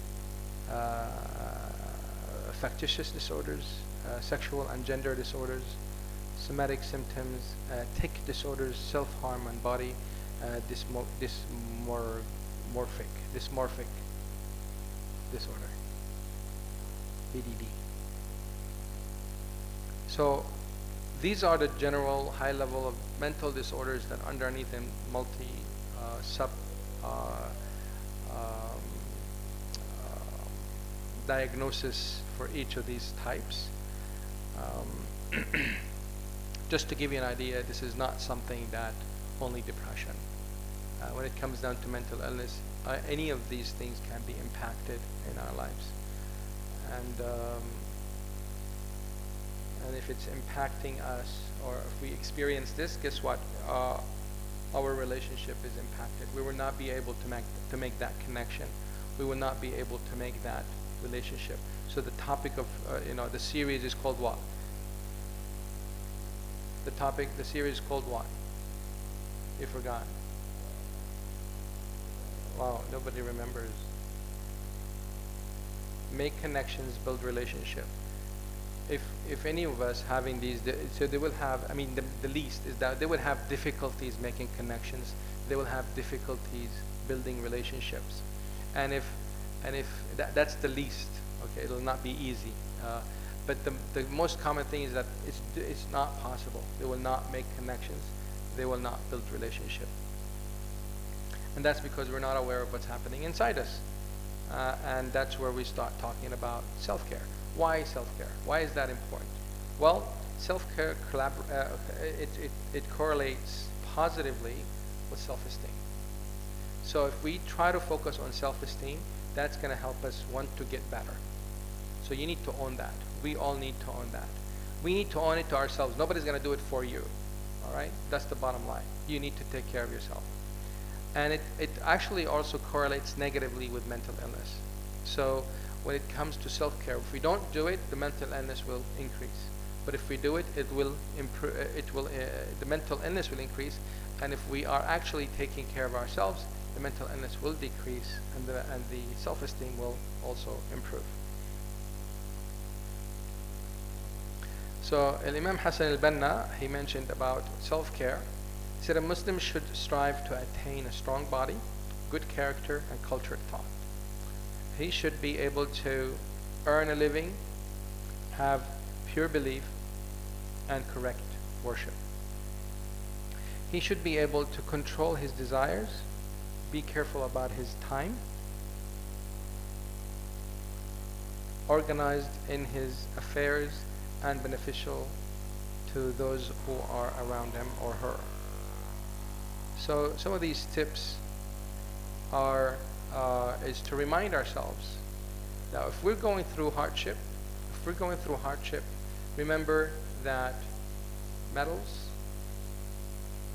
A: Factitious disorders. Sexual and gender disorders. Somatic symptoms, tic disorders, self-harm and body dysmorphic disorder, BDD. So these are the general high level of mental disorders that underneath them sub diagnosis for each of these types. Just to give you an idea, this is not something that only depression. When it comes down to mental illness, any of these things can be impacted in our lives. And if it's impacting us, or if we experience this, guess what? Our relationship is impacted. We will not be able to make that connection. We will not be able to make that relationship. So the topic of the series is called what? The series is called what? You forgot. Wow, nobody remembers. Make connections, build relationship. If any of us having these, so they will have, the least is that they will have difficulties making connections. They will have difficulties building relationships. And if that's the least, okay, it'll not be easy. But the most common thing is that it's not possible. They will not make connections. They will not build relationship. And that's because we're not aware of what's happening inside us. And that's where we start talking about self-care. Why self-care? Why is that important? Well, self-care it correlates positively with self-esteem. So if we try to focus on self-esteem, that's going to help us want to get better. So you need to own that. We all need to own that. We need to own it to ourselves. Nobody's going to do it for you. All right? That's the bottom line. You need to take care of yourself. And it actually also correlates negatively with mental illness. So when it comes to self-care, if we don't do it, the mental illness will increase. But if we do it, it will improve. The mental illness will increase. And if we are actually taking care of ourselves, the mental illness will decrease, and the self-esteem will also improve. So Imam Hassan al-Banna, he mentioned about self-care. He He said a Muslim should strive to attain a strong body, good character, and cultured thought. He should be able to earn a living, have pure belief, and correct worship. He should be able to control his desires, be careful about his time, organized in his affairs, and beneficial to those who are around him or her. So some of these tips is to remind ourselves that if we're going through hardship, remember that metals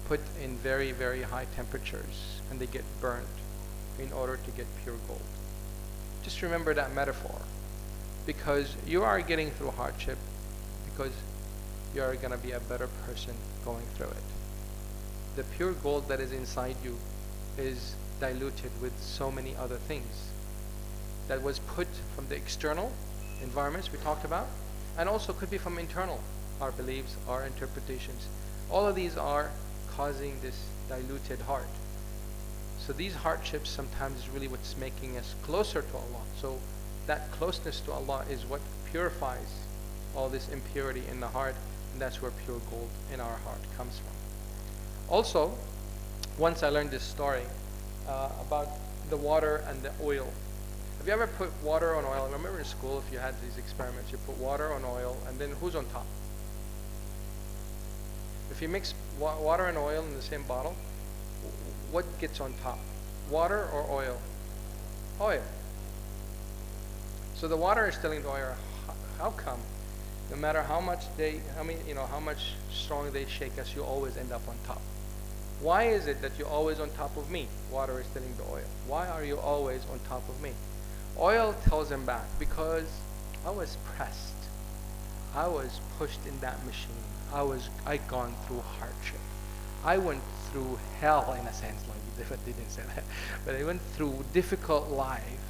A: put in very, very high temperatures and they get burnt in order to get pure gold. Just remember that metaphor, because you are getting through hardship because you are going to be a better person going through it. The pure gold that is inside you is diluted with so many other things that was put from the external environments we talked about, and also could be from internal, our beliefs, our interpretations. All of these are causing this diluted heart. So these hardships sometimes is really what's making us closer to Allah. So that closeness to Allah is what purifies all this impurity in the heart, and that's where pure gold in our heart comes from. Also, once I learned this story about the water and the oil. Have you ever put water on oil? I remember in school, if you had these experiments, you put water on oil, and then who's on top? If you mix water and oil in the same bottle, what gets on top? Water or oil? Oil. So the water is telling the oil, how come? No matter how much how much strong they shake us, you always end up on top. Why is it that you're always on top of me? Water is telling the oil. Why are you always on top of me? Oil tells him back, because I was pressed. I was pushed in that machine. I gone through hardship. I went through hell in a sense, like they didn't say that, but I went through difficult life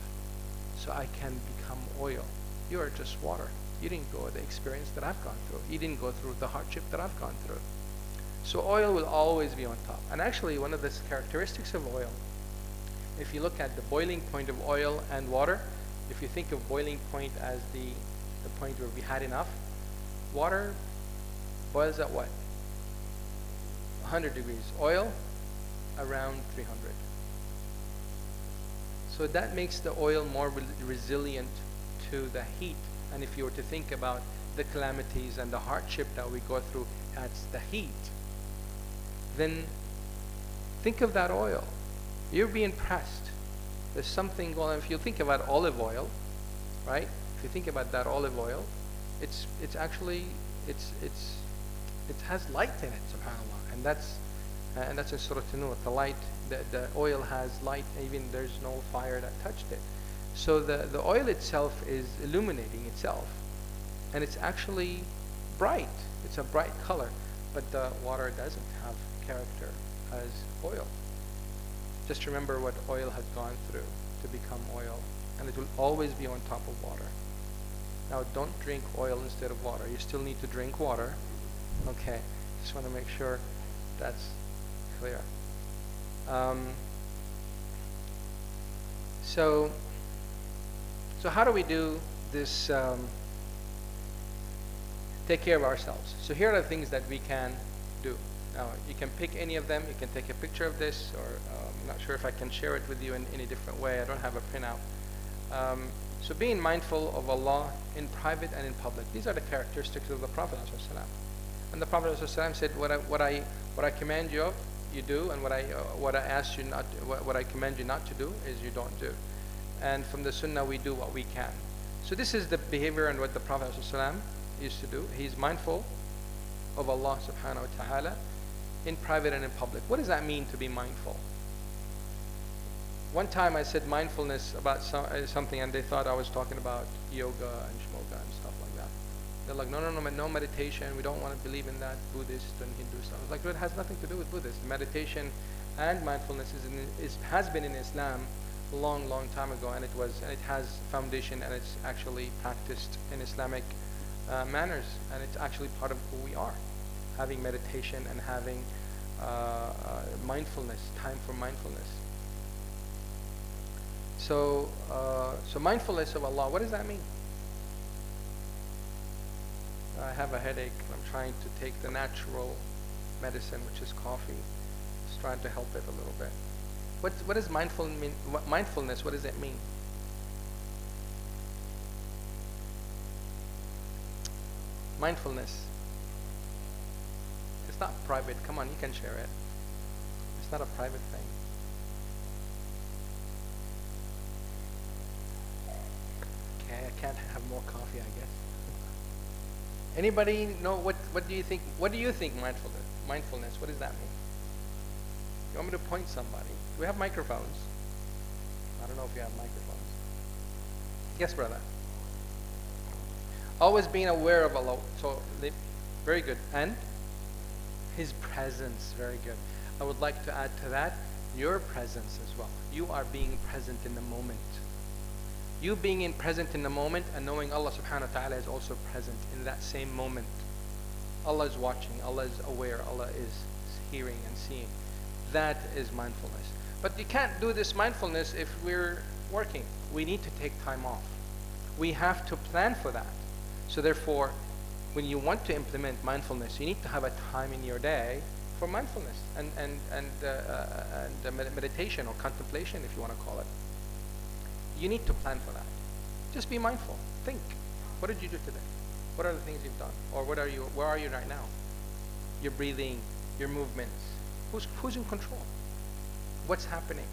A: so I can become oil. You are just water. You didn't go the experience that I've gone through. You didn't go through the hardship that I've gone through. So oil will always be on top. And actually, one of the characteristics of oil, if you look at the boiling point of oil and water, if you think of boiling point as the point where we had enough, water boils at what? 100 degrees. Oil, around 300. So that makes the oil more resilient to the heat. And if you were to think about the calamities and the hardship that we go through, that's the heat. Then think of that oil. You're being pressed. There's something going on. If you think about olive oil, right? If you think about that olive oil, it has light in it, subhanAllah, and that's in Surah An-Nur. The light, the oil has light, even there's no fire that touched it. So the oil itself is illuminating itself, and it's actually bright. It's a bright color, but the water doesn't have character as oil. Just remember what oil has gone through to become oil, and it will always be on top of water. Now, don't drink oil instead of water. You still need to drink water. Okay, just want to make sure that's clear. So how do we do this? Take care of ourselves. So here are the things that we can do. Now, you can pick any of them. You can take a picture of this, or I'm not sure if I can share it with you in any different way. I don't have a printout. So being mindful of Allah in private and in public. These are the characteristics of the Prophet ﷺ. And the Prophet ﷺ said, what I command you of, you do, and what I ask you not, what I command you not to do is you don't do. And from the Sunnah, we do what we can. So this is the behavior and what the Prophet ﷺ used to do. He's mindful of Allah subhanahu wa ta'ala in private and in public. What does that mean to be mindful? One time I said mindfulness about something, and they thought I was talking about yoga and shmoga and stuff like that. They're like, no meditation. We don't want to believe in that, Buddhist and Hindu stuff. I was like, it has nothing to do with Buddhist. Meditation and mindfulness has been in Islam a long time ago, and it has foundation, and it's actually practiced in Islamic manners, and it's actually part of who we are. Having meditation and having mindfulness, time for mindfulness. So, so mindfulness of Allah, what does that mean? I have a headache. I'm trying to take the natural medicine, which is coffee. Just trying to help it a little bit. What does mindfulness, what does it mean? Mindfulness. It's not private. Come on, you can share it. It's not a private thing. Okay, I can't have more coffee, I guess. Anybody know what do you think? What do you think mindfulness? Mindfulness. What does that mean? You want me to point somebody? Do we have microphones? I don't know if you have microphones. Yes, brother. Always being aware of Allah. So, very good. And His presence. Very good. I would like to add to that your presence as well. You are being present in the moment. You being present in the moment and knowing Allah subhanahu wa ta'ala is also present in that same moment. Allah is watching, Allah is aware, Allah is hearing and seeing. That is mindfulness. But you can't do this mindfulness if we're working. We need to take time off. We have to plan for that. So therefore, when you want to implement mindfulness, you need to have a time in your day for mindfulness and meditation or contemplation, if you want to call it. You need to plan for that. Just be mindful. Think. What did you do today? What are the things you've done? Or where are you right now? Your breathing, your movements. Who's in control? What's happening?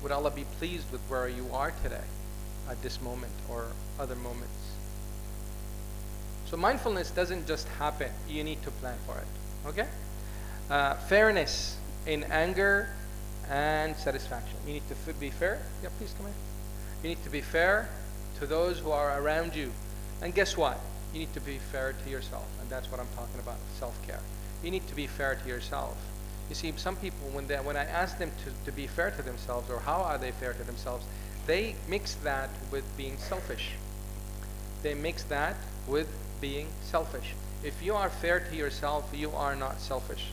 A: Would Allah be pleased with where you are today at this moment or other moments? So mindfulness doesn't just happen. You need to plan for it. Okay? Fairness in anger and satisfaction. You need to be fair. Yeah, please come here. You need to be fair to those who are around you. And guess what? You need to be fair to yourself. And that's what I'm talking about, self-care. You need to be fair to yourself. You see, some people, when I ask them to be fair to themselves, or how are they fair to themselves, they mix that with being selfish. They mix that with being selfish. If you are fair to yourself, you are not selfish.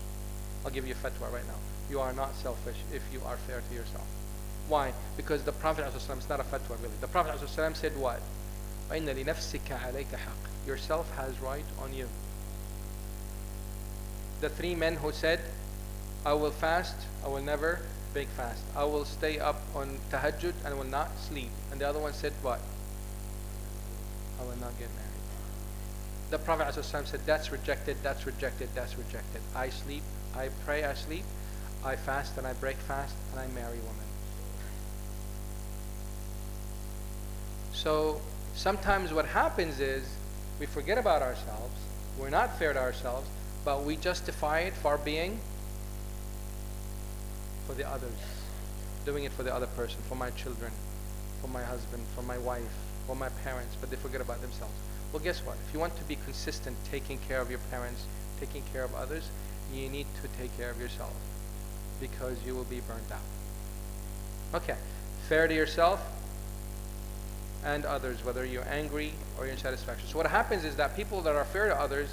A: I'll give you a fatwa right now. You are not selfish if you are fair to yourself. Why? Because the Prophet ﷺ, it's not a fatwa really. The Prophet ﷺ said what? وَإِنَّ لِنَفْسِكَ عَلَيْكَ حَقٍّ. Yourself has right on you. The three men who said, I will fast, I will never break fast. I will stay up on tahajjud and will not sleep. And the other one said what? I will not get married. The Prophet ﷺ said, that's rejected, that's rejected, that's rejected. I sleep, I pray, I sleep. I fast and I break fast and I marry women. So sometimes what happens is we forget about ourselves. We're not fair to ourselves, but we justify it for being for the others. Doing it for the other person, for my children, for my husband, for my wife, for my parents, but they forget about themselves. Well, guess what? If you want to be consistent taking care of your parents, taking care of others, you need to take care of yourself, because you will be burnt out. Okay, fair to yourself and others, whether you're angry or you're in satisfaction. So what happens is that people that are fair to others,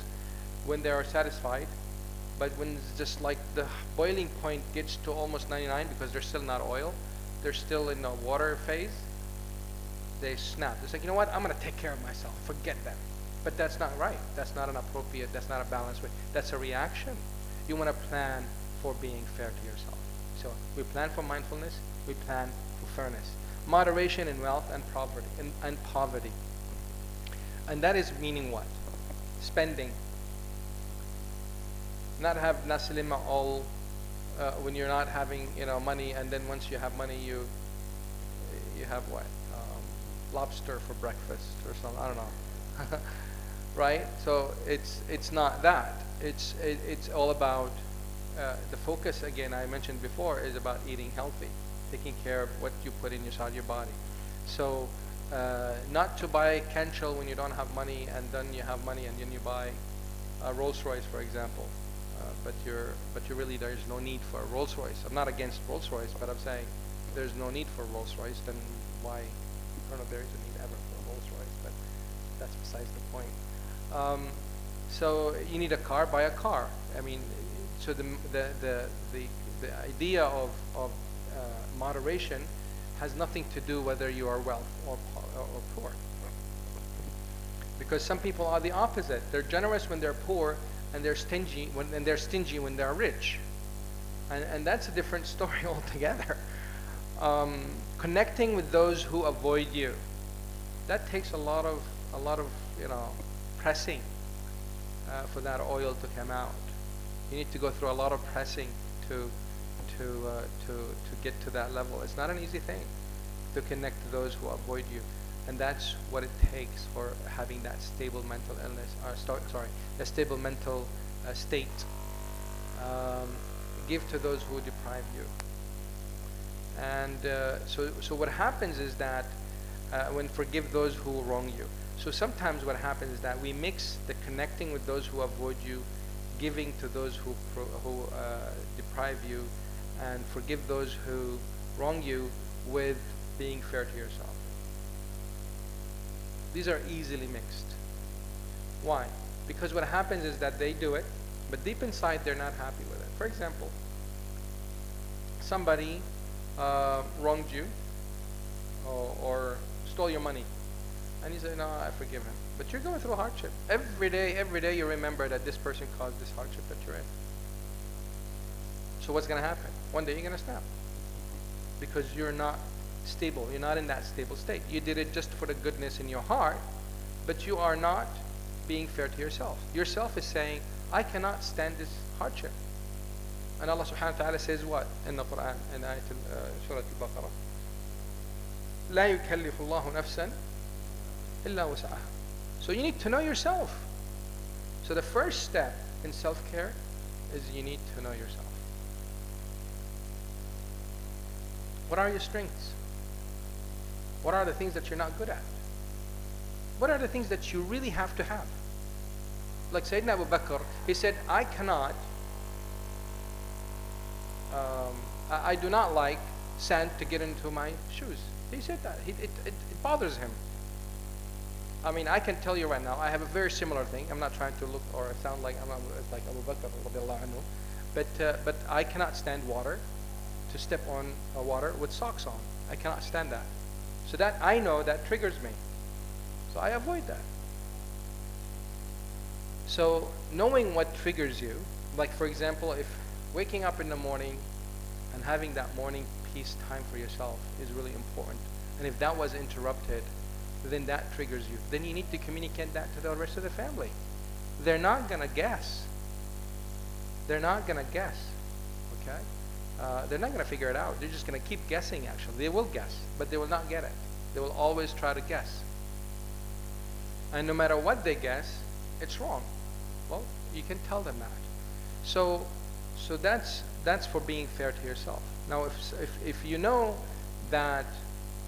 A: when they are satisfied, but when it's just like the boiling point gets to almost 99 because they're still not oil, they're still in the water phase, they snap. It's like, you know what, I'm going to take care of myself, forget that. But that's not right. That's not an appropriate, that's not a balanced way. That's a reaction. You want to plan for being fair to yourself. So we plan for mindfulness, we plan for fairness. Moderation in wealth and poverty. And that is meaning what? Spending. Not have nasilima all when you're not having money, and then once you have money you have what? Lobster for breakfast or something. I don't know. Right? So it's not that. It's all about the focus, again, I mentioned before, is about eating healthy, taking care of what you put inside your body. So not to buy Kenchel when you don't have money, and then you have money and then you buy a Rolls Royce, for example. But you really, there's no need for a Rolls Royce. I'm not against Rolls Royce, but I'm saying there's no need for a Rolls Royce. Then why? I don't know if there is a need ever for a Rolls Royce, but that's besides the point. So you need a car, buy a car. I mean, So the idea of moderation has nothing to do whether you are wealth or poor. Because some people are the opposite. They're generous when they're poor, and they're stingy when they're rich. And that's a different story altogether. Connecting with those who avoid you, that takes a lot of pressing for that oil to come out. You need to go through a lot of pressing to get to that level. It's not an easy thing to connect to those who avoid you, and that's what it takes for having that stable mental illness. A stable mental state. Give to those who deprive you. And so what happens is that when forgive those who wrong you. So sometimes what happens is that we mix the connecting with those who avoid you, giving to those who deprive you, and forgive those who wrong you with being fair to yourself. These are easily mixed. Why? Because what happens is that they do it, but deep inside they're not happy with it. For example, somebody wronged you or stole your money, and you say, no, I forgive him. But you're going through a hardship. Every day you remember that this person caused this hardship that you're in. So what's going to happen? One day you're going to snap. Because you're not stable. You're not in that stable state. You did it just for the goodness in your heart, but you are not being fair to yourself. Yourself is saying, I cannot stand this hardship. And Allah subhanahu wa ta'ala says what? In the Quran, in Surah Al-Baqarah. لا يكلف الله نفسا إلا وسعها. So you need to know yourself. So the first step in self-care is you need to know yourself. What are your strengths? What are the things that you're not good at? What are the things that you really have to have? Like Sayyidina Abu Bakr, he said, I do not like sand to get into my shoes. He said that. It bothers him. I mean, I can tell you right now, I have a very similar thing. I'm not trying to look or sound like I'm like Abu Bakr, but I cannot stand water, to step on water with socks on. I cannot stand that. So that I know that triggers me. So I avoid that. So knowing what triggers you, like for example, if waking up in the morning and having that morning peace time for yourself is really important. And if that was interrupted, then that triggers you. Then you need to communicate that to the rest of the family. They're not going to guess. They're not going to guess. Okay? They're not going to figure it out. They're just going to keep guessing, actually. They will guess, but they will not get it. They will always try to guess. And no matter what they guess, it's wrong. Well, you can tell them that. So that's for being fair to yourself. Now, if you know that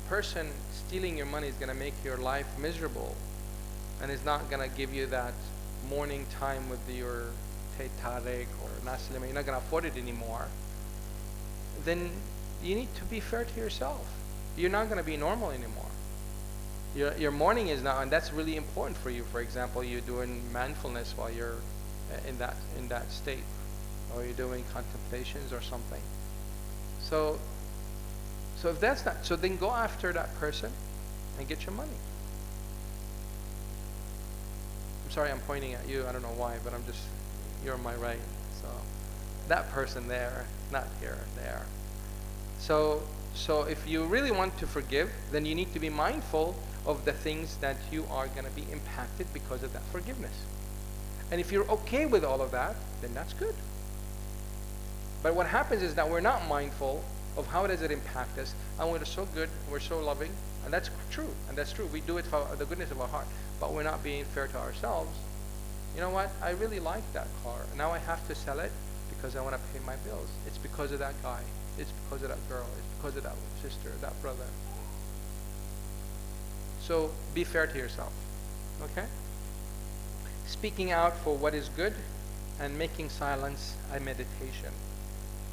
A: person stealing your money is going to make your life miserable and is not going to give you that morning time with your Teh Tarik or Naslima, you're not going to afford it anymore, then you need to be fair to yourself. You're not going to be normal anymore. Your morning is now, and that's really important for you. For example, you're doing mindfulness while you're in that state, or you're doing contemplations or something. So if that's not, so then go after that person and get your money. I'm sorry, I'm pointing at you. I don't know why, but you're on my right. So that person there, not here, there. So if you really want to forgive, then you need to be mindful of the things that you are going to be impacted because of that forgiveness. And if you're okay with all of that, then that's good. But what happens is that we're not mindful of how does it impact us, and we're so good, we're so loving, and that's true, we do it for the goodness of our heart, but we're not being fair to ourselves. You know what, I really like that car, now I have to sell it because I want to pay my bills. It's because of that guy, it's because of that girl, it's because of that sister, that brother. So be fair to yourself, okay? Speaking out for what is good and making silence a meditation.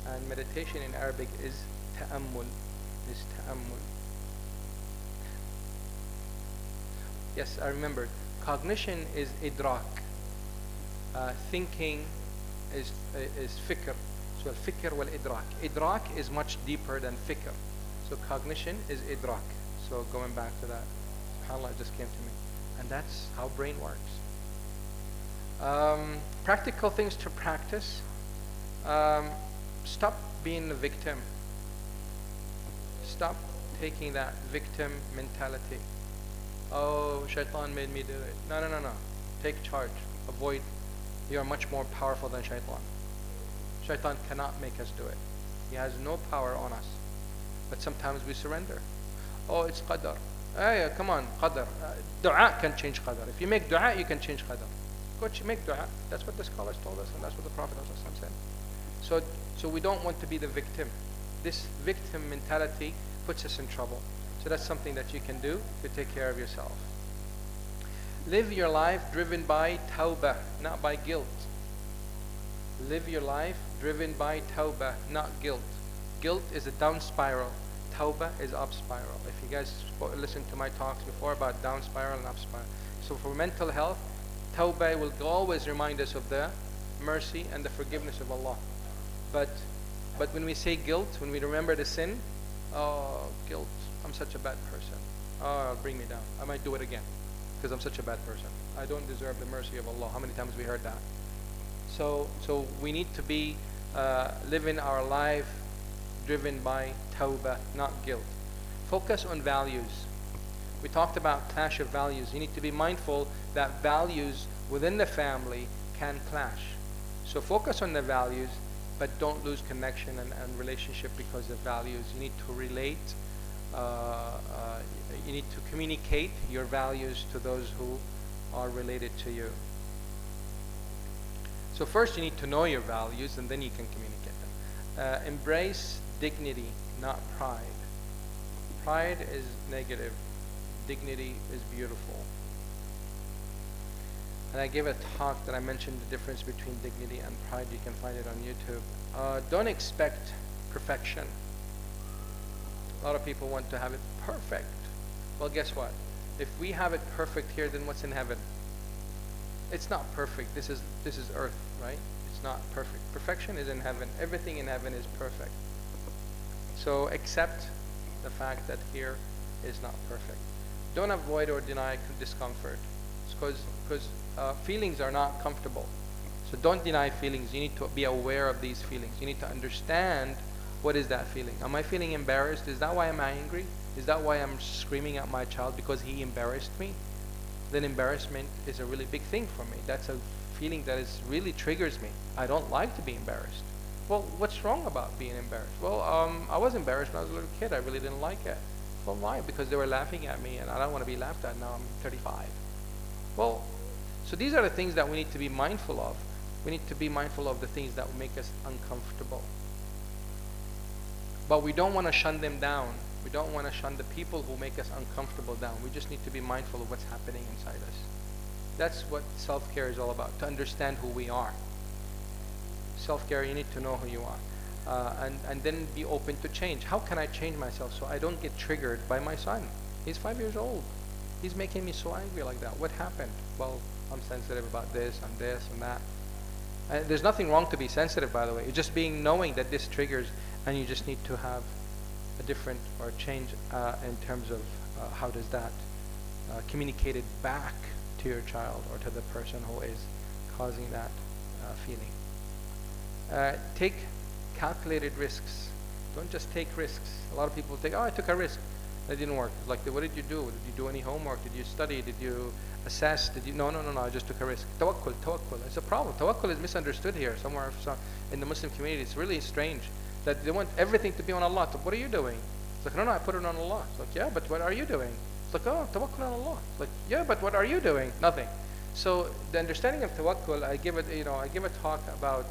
A: And meditation in Arabic is ta'ammul. Yes, I remembered. Cognition is idrak, thinking is fikr. So al-fikr wal-idrak. Idrak is much deeper than fikr. So cognition is idrak. So going back to that, subhanAllah, it just came to me. And that's how brain works. Practical things to practice. Stop being a victim. Stop taking that victim mentality. Oh, shaitan made me do it. No, no, no, no. Take charge. Avoid. You are much more powerful than shaitan. Shaitan cannot make us do it. He has no power on us. But sometimes we surrender. Oh, it's qadar. Hey, come on, qadar. Dua can change qadar. If you make dua, you can change qadar. Go make dua. That's what the scholars told us, and that's what the Prophet said. So we don't want to be the victim. This victim mentality puts us in trouble. So that's something that you can do to take care of yourself. Live your life driven by tawbah, not by guilt. Live your life driven by tawbah, not guilt. Guilt is a down spiral. Tawbah is up spiral. If you guys listened to my talks before about down spiral and up spiral. So for mental health, tawbah will always remind us of the mercy and the forgiveness of Allah. But when we say guilt, when we remember the sin, oh, guilt, I'm such a bad person. Oh, bring me down. I might do it again because I'm such a bad person. I don't deserve the mercy of Allah. How many times we heard that? So we need to be living our life driven by tawbah, not guilt. Focus on values. We talked about clash of values. You need to be mindful that values within the family can clash. So focus on the values, but don't lose connection and relationship because of values. You need to relate. You need to communicate your values to those who are related to you. So first you need to know your values and then you can communicate them. Embrace dignity, not pride. Pride is negative. Dignity is beautiful. And I gave a talk that I mentioned the difference between dignity and pride. You can find it on YouTube. Don't expect perfection. A lot of people want to have it perfect. Well, guess what? If we have it perfect here, then what's in heaven? It's not perfect. This is earth, right? It's not perfect. Perfection is in heaven. Everything in heaven is perfect. So accept the fact that here is not perfect. Don't avoid or deny discomfort. Because feelings are not comfortable. So don't deny feelings. You need to be aware of these feelings. You need to understand, what is that feeling? Am I feeling embarrassed? Is that why I'm angry? Is that why I'm screaming at my child because he embarrassed me? Then embarrassment is a really big thing for me. That's a feeling that really triggers me. I don't like to be embarrassed. Well, what's wrong about being embarrassed? Well, I was embarrassed when I was a little kid. I really didn't like it. Well, why? Because they were laughing at me and I don't want to be laughed at. Now I'm 35. Well, so these are the things that we need to be mindful of. We need to be mindful of the things that make us uncomfortable. But we don't want to shun them down. We don't want to shun the people who make us uncomfortable down. We just need to be mindful of what's happening inside us. That's what self-care is all about, to understand who we are. Self-care, you need to know who you are. And then be open to change. How can I change myself so I don't get triggered by my son? He's 5 years old. He's making me so angry like that. What happened? Well, I'm sensitive about this and that. And there's nothing wrong to be sensitive, by the way. It's just knowing that this triggers, and you just need to have a different or change in terms of how does that communicate it back to your child or to the person who is causing that feeling. Take calculated risks. Don't just take risks. A lot of people think, oh, I took a risk. That didn't work. Like, what did you do? Did you do any homework? Did you study? Did you assess? Did you? No, I just took a risk. Tawakkul. It's a problem. Tawakkul is misunderstood here somewhere in the Muslim community. It's really strange that they want everything to be on Allah. So what are you doing? It's like, no, I put it on Allah. It's like, yeah, but what are you doing? It's like, oh, tawakkul on Allah. It's like, yeah, but what are you doing? Nothing. So the understanding of tawakkul, I give a talk about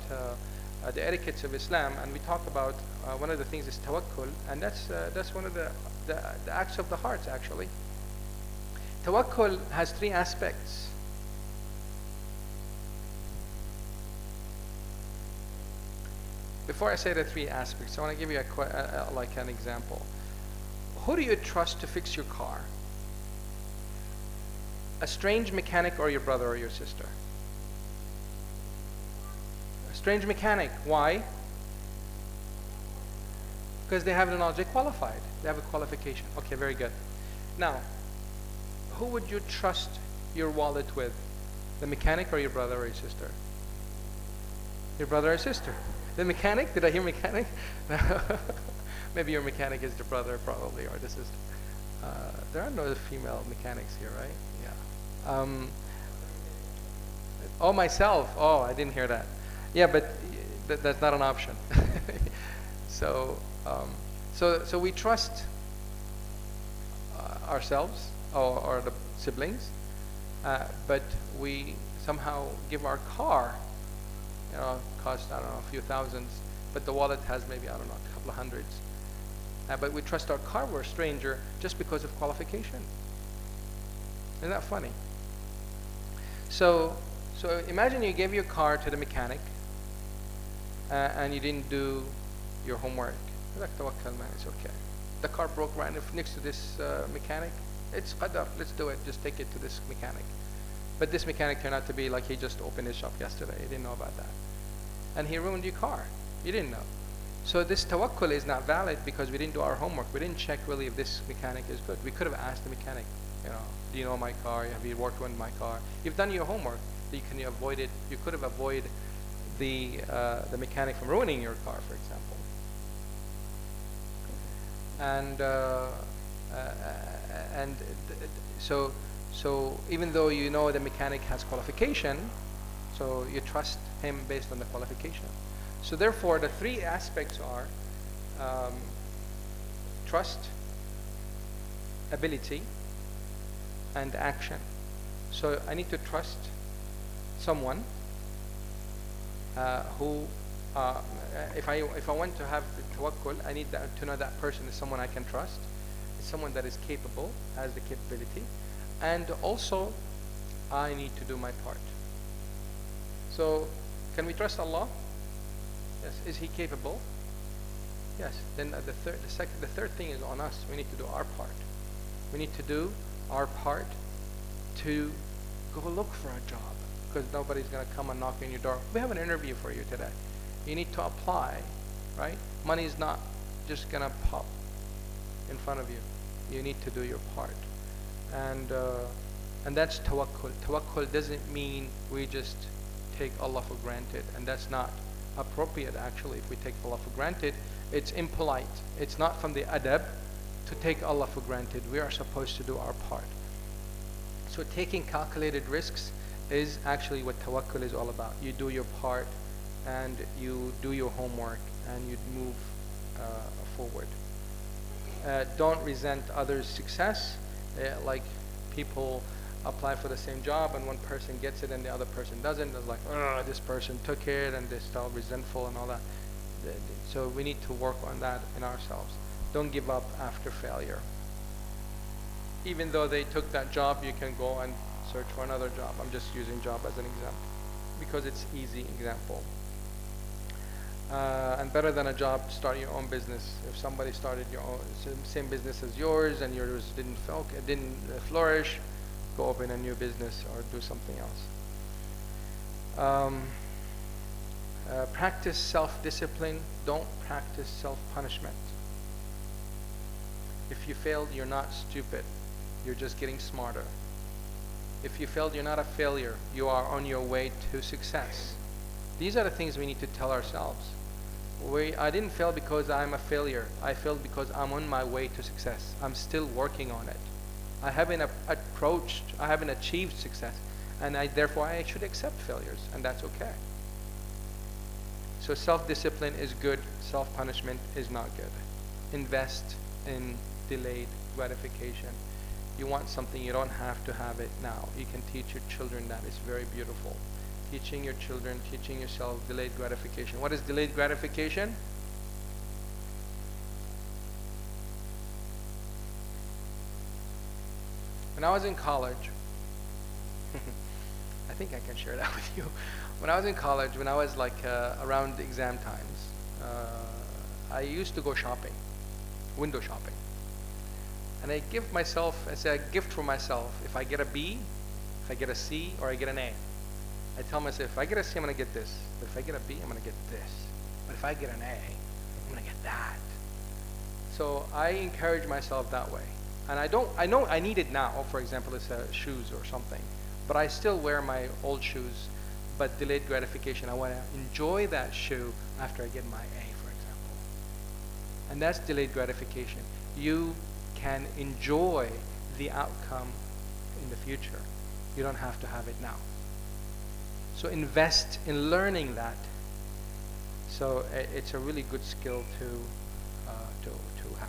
A: the etiquettes of Islam, and we talk about one of the things is tawakkul, and that's one of the acts of the heart, actually. Tawakkul has 3 aspects. Before I say the 3 aspects, I want to give you like an example. Who do you trust to fix your car? A strange mechanic or your brother or your sister? A Strange mechanic. Why? Because they have the knowledge. They're qualified. They have a qualification. Okay, very good. Now, who would you trust your wallet with? The mechanic or your brother or your sister? Your brother or sister. The mechanic? Did I hear mechanic? Maybe your mechanic is the brother probably, or the sister. There are no female mechanics here, right? Yeah. Oh, myself. Oh, I didn't hear that. Yeah, but that's not an option. So we trust ourselves or the siblings, but we somehow give our car, cost, I don't know, a few thousands, but the wallet has maybe, I don't know, a couple of hundreds. But we trust our car with a stranger just because of qualification. Isn't that funny? So imagine you gave your car to the mechanic and you didn't do your homework. You're like, tawakkal, man, it's okay. The car broke right next to this mechanic. It's qadar, let's do it. Just take it to this mechanic. But this mechanic turned out to be like he just opened his shop yesterday. He didn't know about that. And he ruined your car. You didn't know. So this tawakkul is not valid because we didn't do our homework. We didn't check really if this mechanic is good. We could have asked the mechanic, do you know my car? Have you worked on my car? You've done your homework. You could have avoided the mechanic from ruining your car, for example. So even though you know the mechanic has qualification, so you trust him based on the qualification. So therefore, the three aspects are trust, ability, and action. So I need to trust someone who, if I want to have the tawakkul, I need to know that person is someone I can trust. It's someone that is capable, has the capability, and also I need to do my part. So can we trust Allah? Yes. Is He capable? Yes. Then the third thing is on us. We need to do our part. We need to do our part to go look for a job, because nobody's going to come and knock on your door. We have an interview for you today. You need to apply, right? Money is not just going to pop in front of you. You need to do your part. And that's tawakkul. Tawakkul doesn't mean we just take Allah for granted, and that's not appropriate actually. If we take Allah for granted, it's impolite. It's not from the adab to take Allah for granted. We are supposed to do our part. So taking calculated risks is actually what tawakkul is all about. You do your part and you do your homework and you move forward. Don't resent others' success. Like people apply for the same job and one person gets it and the other person doesn't. It's like, oh, this person took it, and they're still resentful and all that. So we need to work on that in ourselves. Don't give up after failure. Even though they took that job, you can go and search for another job. I'm just using job as an example because it's easy example. And better than a job, start your own business. If somebody started your own same business as yours and yours didn't flourish, go open a new business or do something else. Practice self-discipline. Don't practice self-punishment. If you failed, you're not stupid. You're just getting smarter. If you failed, you're not a failure. You are on your way to success. These are the things we need to tell ourselves. I didn't fail because I'm a failure. I failed because I'm on my way to success. I'm still working on it. I haven't achieved success, and therefore I should accept failures, and that's okay. So self-discipline is good. Self-punishment is not good. Invest in delayed gratification. You want something, you don't have to have it now. You can teach your children that. It's very beautiful. Teaching your children, teaching yourself delayed gratification. What is delayed gratification? When I was in college, I think I can share that with you. When I was in college, when I was like around exam times, I used to go shopping, window shopping. And I give myself, I say a gift for myself, if I get a B, if I get a C, or I get an A. I tell myself, if I get a C, I'm going to get this. But if I get a B, I'm going to get this. But if I get an A, I'm going to get that. So I encourage myself that way. And I know I need it now. For example, it's shoes or something. But I still wear my old shoes, but delayed gratification. I want to enjoy that shoe after I get my A, for example. And that's delayed gratification. You can enjoy the outcome in the future. You don't have to have it now. So invest in learning that. So it's a really good skill to have.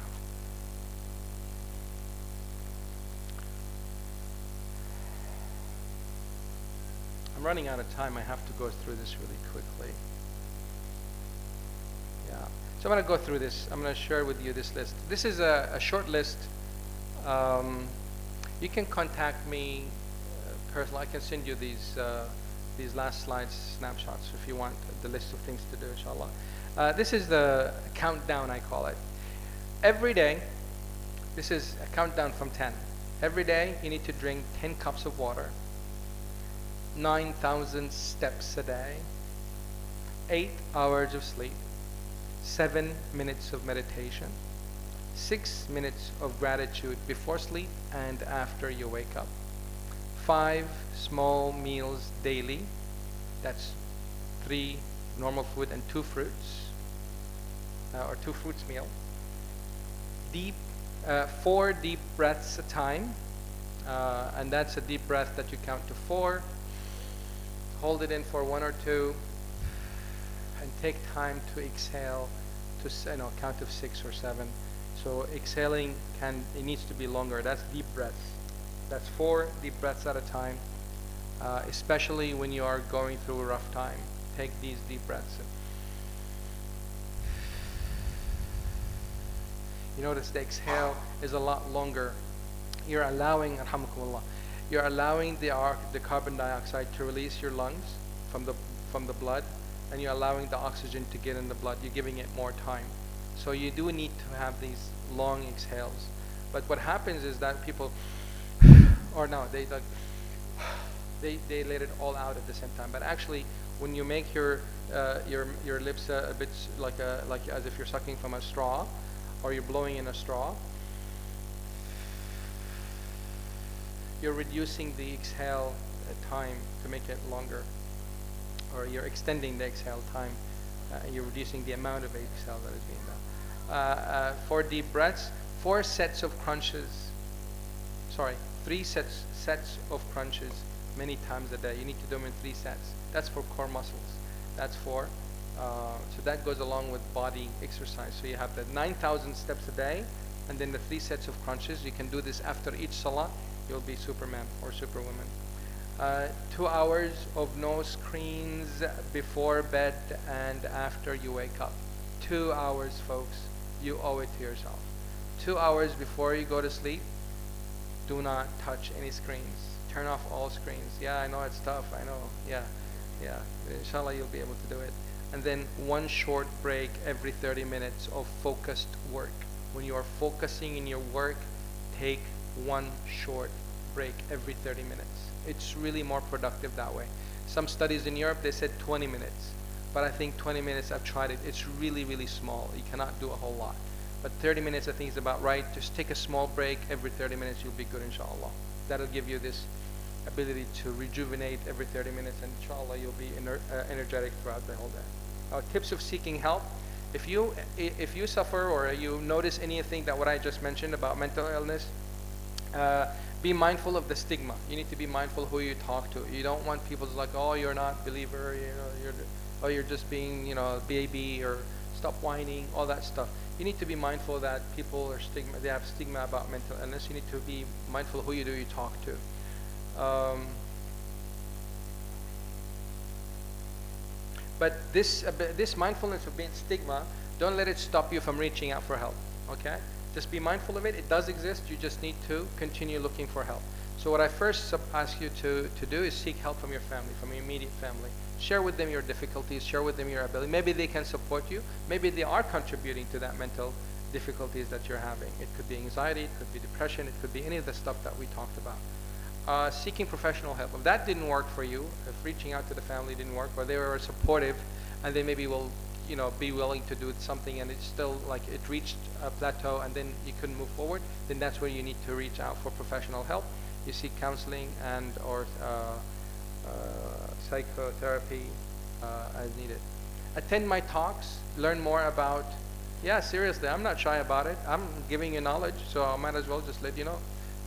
A: I'm running out of time. I have to go through this really quickly. Yeah. So I'm going to go through this. I'm going to share with you this list. This is a short list. You can contact me personally. I can send you these last slides, snapshots, if you want the list of things to do, inshallah. This is the countdown, I call it. Every day, this is a countdown from 10. Every day, you need to drink 10 cups of water, 9,000 steps a day, 8 hours of sleep, 7 minutes of meditation, 6 minutes of gratitude before sleep and after you wake up, 5 small meals daily, that's 3 normal food and 2 fruits, or 2 fruits meal, 4 deep breaths a time, and that's a deep breath that you count to 4, hold it in for 1 or 2, and take time to exhale to count of 6 or 7. So exhaling it needs to be longer. That's deep breaths. That's 4 deep breaths at a time, especially when you are going through a rough time. Take these deep breaths. You notice the exhale is a lot longer. You're allowing, alhamdulillah, you're allowing the carbon dioxide to release your lungs from the blood, and you're allowing the oxygen to get in the blood. You're giving it more time. So you do need to have these long exhales. But what happens is that people, or no, they let it all out at the same time. But actually, when you make your lips a bit like as if you're sucking from a straw, or you're blowing in a straw, you're reducing the exhale time to make it longer, or you're extending the exhale time. You're reducing the amount of exhale that is being done. 4 deep breaths, 4 sets of crunches. Sorry, 3 sets of crunches many times a day. You need to do them in 3 sets. That's for core muscles. That's for so that goes along with body exercise. So you have the 9,000 steps a day, and then the 3 sets of crunches. You can do this after each salah. You'll be Superman or Superwoman. 2 hours of no screens before bed and after you wake up. 2 hours, folks. You owe it to yourself. 2 hours before you go to sleep, do not touch any screens. Turn off all screens. Yeah, I know it's tough. I know. Yeah. Inshallah, you'll be able to do it. And then 1 short break every 30 minutes of focused work. When you are focusing in your work, take 1 short break every 30 minutes. It's really more productive that way. Some studies in Europe, they said 20 minutes. But I think 20 minutes, I've tried it. It's really, really small. You cannot do a whole lot. But 30 minutes, I think, is about right. Just take a small break every 30 minutes. You'll be good, inshallah. That'll give you this ability to rejuvenate every 30 minutes, and inshallah, you'll be energetic throughout the whole day. Tips of seeking help. If you suffer or you notice anything that what I just mentioned about mental illness, be mindful of the stigma. You need to be mindful who you talk to. You don't want people to like, oh, you're not a believer, you're just being, baby, or stop whining, all that stuff. You need to be mindful that people they have stigma about mental illness. You need to be mindful of who you talk to. But this mindfulness of being stigma, don't let it stop you from reaching out for help. Okay? Just be mindful of it. It does exist. You just need to continue looking for help. So what I first ask you to do is seek help from your family, from your immediate family. Share with them your difficulties. Share with them your ability. Maybe they can support you. Maybe they are contributing to that mental difficulties that you're having. It could be anxiety. It could be depression. It could be any of the stuff that we talked about. seeking professional help. If that didn't work for you, if reaching out to the family didn't work, or they were supportive, and they maybe will, be willing to do something, and it's still like it reached a plateau, and then you couldn't move forward, then that's where you need to reach out for professional help. You seek counseling and or psychotherapy as needed. Attend my talks. Learn more about. Yeah, seriously, I'm not shy about it. I'm giving you knowledge, so I might as well just let you know.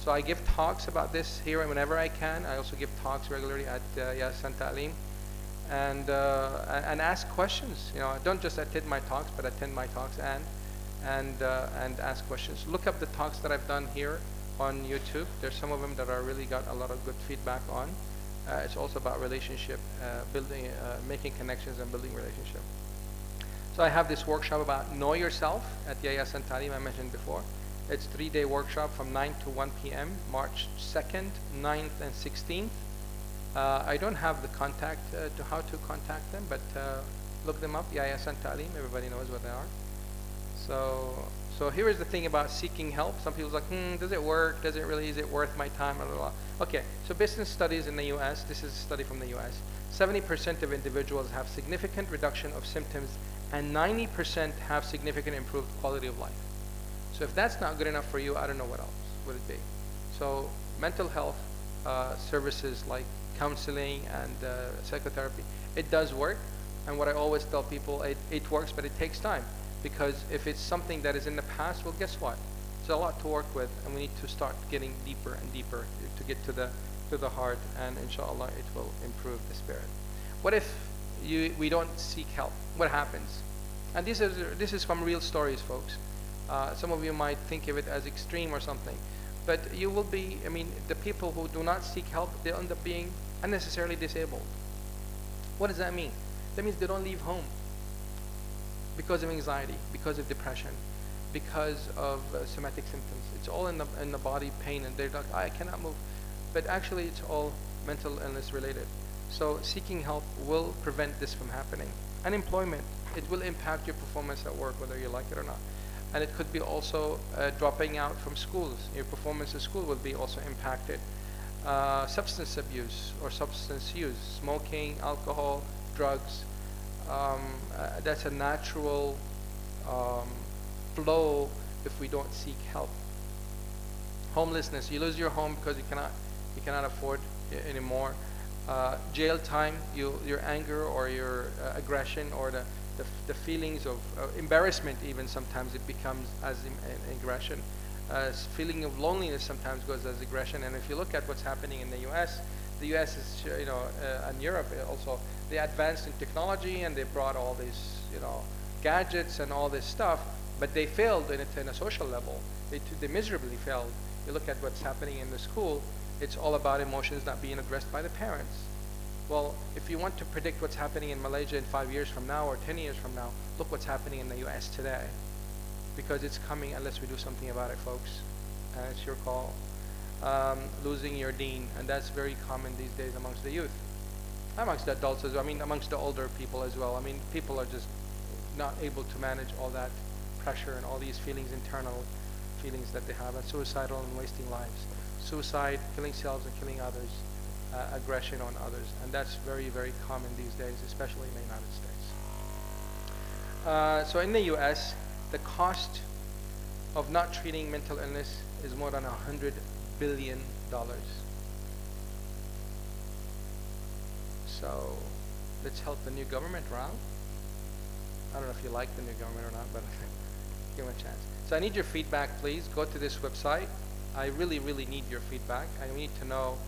A: So I give talks about this here whenever I can. I also give talks regularly at Yayasan Ta'aleem, and ask questions. Don't just attend my talks, but attend my talks and ask questions. Look up the talks that I've done here on YouTube. There's some of them that are really got a lot of good feedback on. It's also about relationship building, making connections and building relationship. So I have this workshop about know yourself at Yayasan Ta'aleem I mentioned before. It's a 3-day workshop from 9 to 1 p.m. March 2nd, 9th, and 16th. I don't have the contact to how to contact them, but look them up, Yayasan Ta'aleem. Everybody knows what they are. So here is the thing about seeking help. Some people's like, does it work? Does it really? Is it worth my time? Blah, blah, blah. Okay, so business studies in the U.S. This is a study from the U.S. 70% of individuals have significant reduction of symptoms, and 90% have significant improved quality of life. So if that's not good enough for you, I don't know what else would it be. So mental health services like counseling and psychotherapy, it does work. And what I always tell people, it works, but it takes time. Because if it's something that is in the past, well, guess what? It's a lot to work with, and we need to start getting deeper and deeper to get to the heart, and inshallah, it will improve the spirit. What if we don't seek help? What happens? And this is from real stories, folks. Some of you might think of it as extreme or something, but you will be, the people who do not seek help, they end up being unnecessarily disabled. What does that mean? That means they don't leave home because of anxiety, because of depression, because of somatic symptoms. It's all in the body, pain, and they're like, I cannot move. But actually, it's all mental illness related. So seeking help will prevent this from happening. Unemployment, it will impact your performance at work, whether you like it or not. And it could be also dropping out from schools. Your performance at school will be also impacted. Substance abuse or substance use, smoking, alcohol, drugs. That's a natural flow if we don't seek help. Homelessness, you lose your home because you cannot afford anymore. Jail time, your anger or your aggression or the feelings of embarrassment, even sometimes it becomes as aggression. Feeling of loneliness sometimes goes as aggression. And if you look at what's happening in the U.S. is, and Europe also, they advanced in technology and they brought all these, gadgets and all this stuff, but they failed in a social level. They miserably failed. You look at what's happening in the school, it's all about emotions not being addressed by the parents. Well, if you want to predict what's happening in Malaysia in 5 years from now or 10 years from now, look what's happening in the U.S. today. Because it's coming unless we do something about it, folks. And it's your call. Losing your deen, and that's very common these days amongst the youth. Amongst the adults as well, amongst the older people as well. People are just not able to manage all that pressure and all these feelings, internal feelings that they have, and suicidal and wasting lives. Suicide, killing selves and killing others, aggression on others, and that's very, very common these days, especially in the United States. So in the U.S., the cost of not treating mental illness is more than $100 billion. So let's help the new government around. I don't know if you like the new government or not, but give them a chance. So I need your feedback, please. Go to this website. I really, really need your feedback. I need to know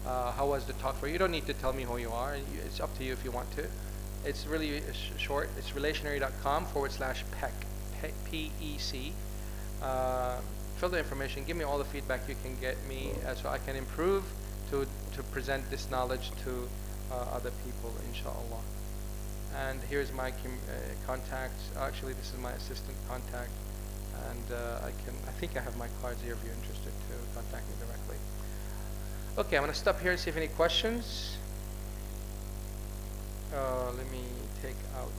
A: how was the talk for you. You don't need to tell me who you are. It's up to you if you want to. It's really short. It's relationary.com/PEC, P-E-C. Fill the information. Give me all the feedback you can get me so I can improve to present this knowledge to other people, inshallah. And here's my contacts. Actually, this is my assistant contact, and I think I have my cards here if you're interested to contact me directly. Okay, I'm going to stop here and see if any questions. Let me take out.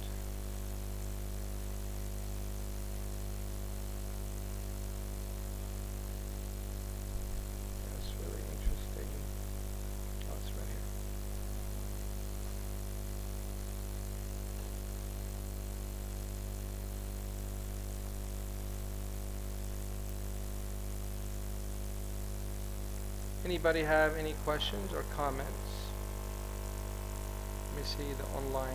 A: That's really interesting. Anybody have any questions or comments? Let me see the online.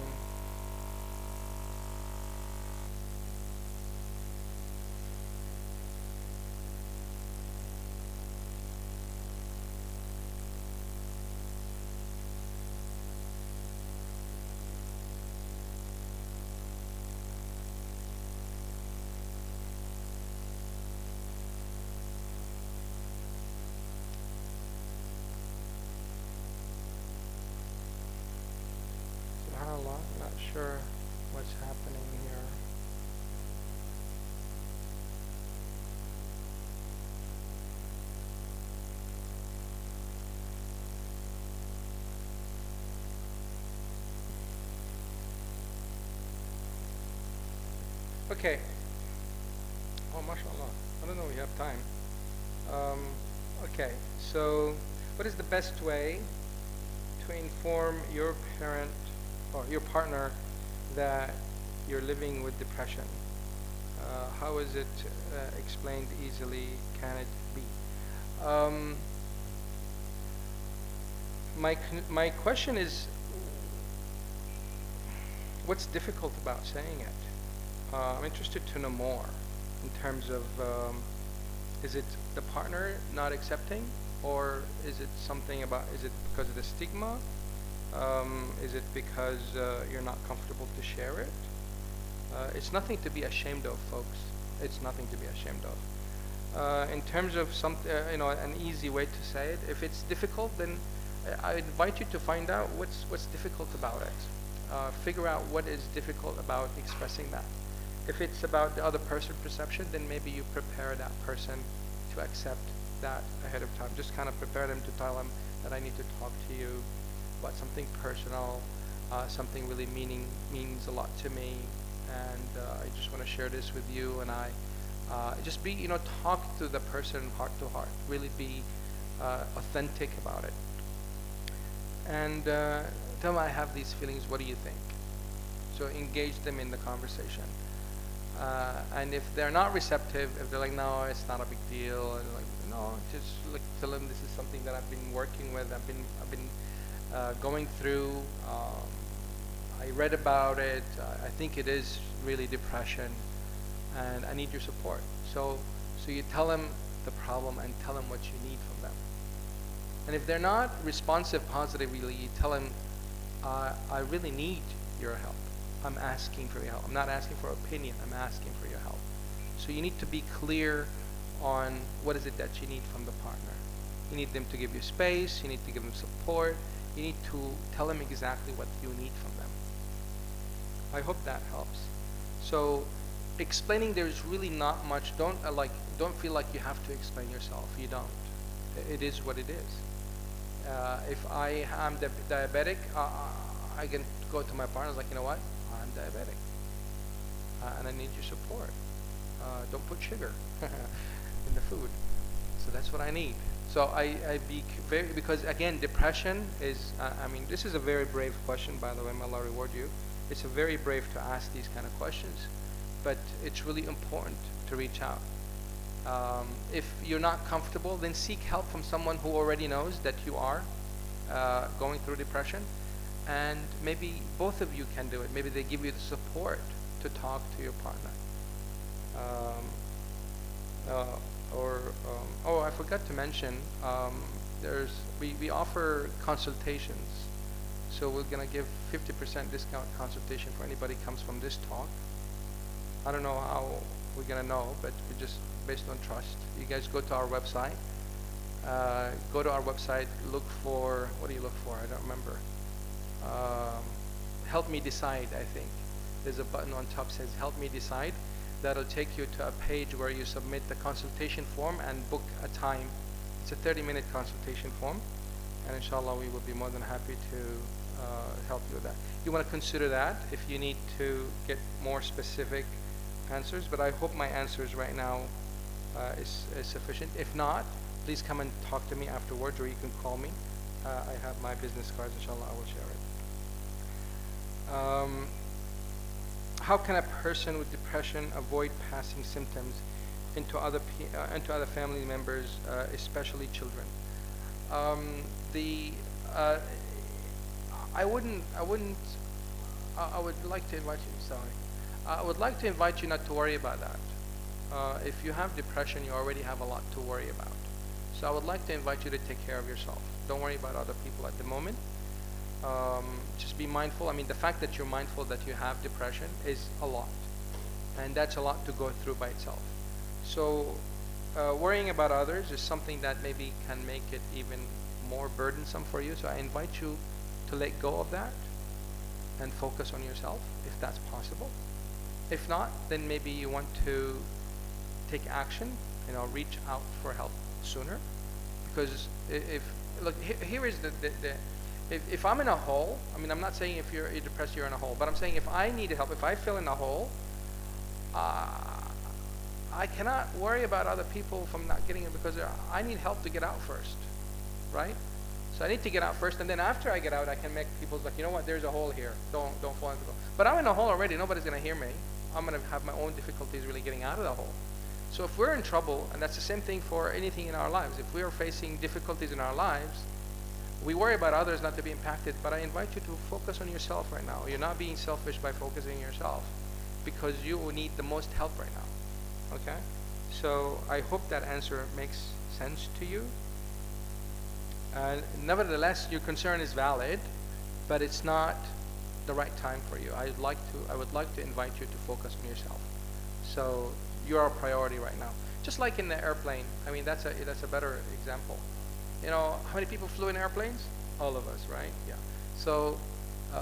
A: SubhanAllah, I'm not sure what's happening here. Okay. Oh, mashallah. I don't know, we have time. Okay, so what is the best way to inform your parent or your partner that you're living with depression? How is it explained easily? Can it be? My question is, what's difficult about saying it? I'm interested to know more in terms of, is it the partner not accepting, or is it something about, is it because of the stigma? Is it because you're not comfortable to share it? It's nothing to be ashamed of, folks. It's nothing to be ashamed of. In terms of some, an easy way to say it, if it's difficult, then I invite you to find out what's difficult about it. Figure out what is difficult about expressing that. If it's about the other person's perception, then maybe you prepare that person to accept that ahead of time. Just kind of prepare them to tell them that I need to talk to you about something personal, something really means a lot to me, and I just want to share this with you. And I just be, talk to the person heart to heart. Really be authentic about it, and tell them I have these feelings. What do you think? So engage them in the conversation. And if they're not receptive, if they're like, no, it's not a big deal, and like, no, just like tell them this is something that I've been working with. I've been going through. I read about it. I think it is really depression, and I need your support. So you tell them the problem and tell them what you need from them. And if they're not responsive positively, you tell them, I really need your help. I'm asking for your help. I'm not asking for opinion. I'm asking for your help. So you need to be clear on what is it that you need from the partner. You need them to give you space. You need to give them support. You need to tell them exactly what you need from them. I hope that helps. So explaining, there's really not much. Don't feel like you have to explain yourself. You don't. It is what it is. If I am diabetic, I can go to my partner like, you know what? I'm diabetic, and I need your support. Don't put sugar in the food. So that's what I need. So I be very, because again, depression is, this is a very brave question, by the way, may Allah reward you. It's a very brave to ask these kind of questions, but it's really important to reach out. If you're not comfortable, then seek help from someone who already knows that you are going through depression. And maybe both of you can do it. Maybe they give you the support to talk to your partner. Oh, I forgot to mention, we offer consultations. So we're gonna give 50% discount consultation for anybody comes from this talk. I don't know how we're gonna know, but we just based on trust. You guys go to our website. Look for, what do you look for? I don't remember. Help me decide. I think there's a button on top says help me decide. That'll take you to a page where you submit the consultation form and book a time. It's a 30-minute consultation form, and inshallah we will be more than happy to help you with that. You want to consider that if you need to get more specific answers, but I hope my answers right now is sufficient. If not, please come and talk to me afterwards, or you can call me. I have my business cards, inshallah I will share it. How can a person with depression avoid passing symptoms into other family members, especially children? The I wouldn't. I would like to invite you. Sorry, I would like to invite you not to worry about that. If you have depression, you already have a lot to worry about. So I would like to invite you to take care of yourself. Don't worry about other people at the moment. Just be mindful. I mean, the fact that you're mindful that you have depression is a lot, and that's a lot to go through by itself. So worrying about others is something that maybe can make it even more burdensome for you. So I invite you to let go of that and focus on yourself if that's possible. If not, then maybe you want to take action, reach out for help sooner. Because if look, here is the if I'm in a hole, I mean, I'm not saying if you're depressed you're in a hole, but I'm saying if I need help, if I feel in a hole, I cannot worry about other people from not getting it, because I need help to get out first, right? So I need to get out first, and then after I get out, I can make people like, you know what, there's a hole here. Don't fall into the hole. But I'm in a hole already. Nobody's going to hear me. I'm going to have my own difficulties really getting out of the hole. So if we're in trouble, and that's the same thing for anything in our lives, if we are facing difficulties in our lives, we worry about others not to be impacted, but I invite you to focus on yourself right now. You're not being selfish by focusing on yourself, because you will need the most help right now. Okay? So I hope that answer makes sense to you. Nevertheless, your concern is valid, but it's not the right time for you. I would like to invite you to focus on yourself. So you're a priority right now. Just like in the airplane. I mean, that's a better example. How many people flew in airplanes? All of us, right? Yeah. So,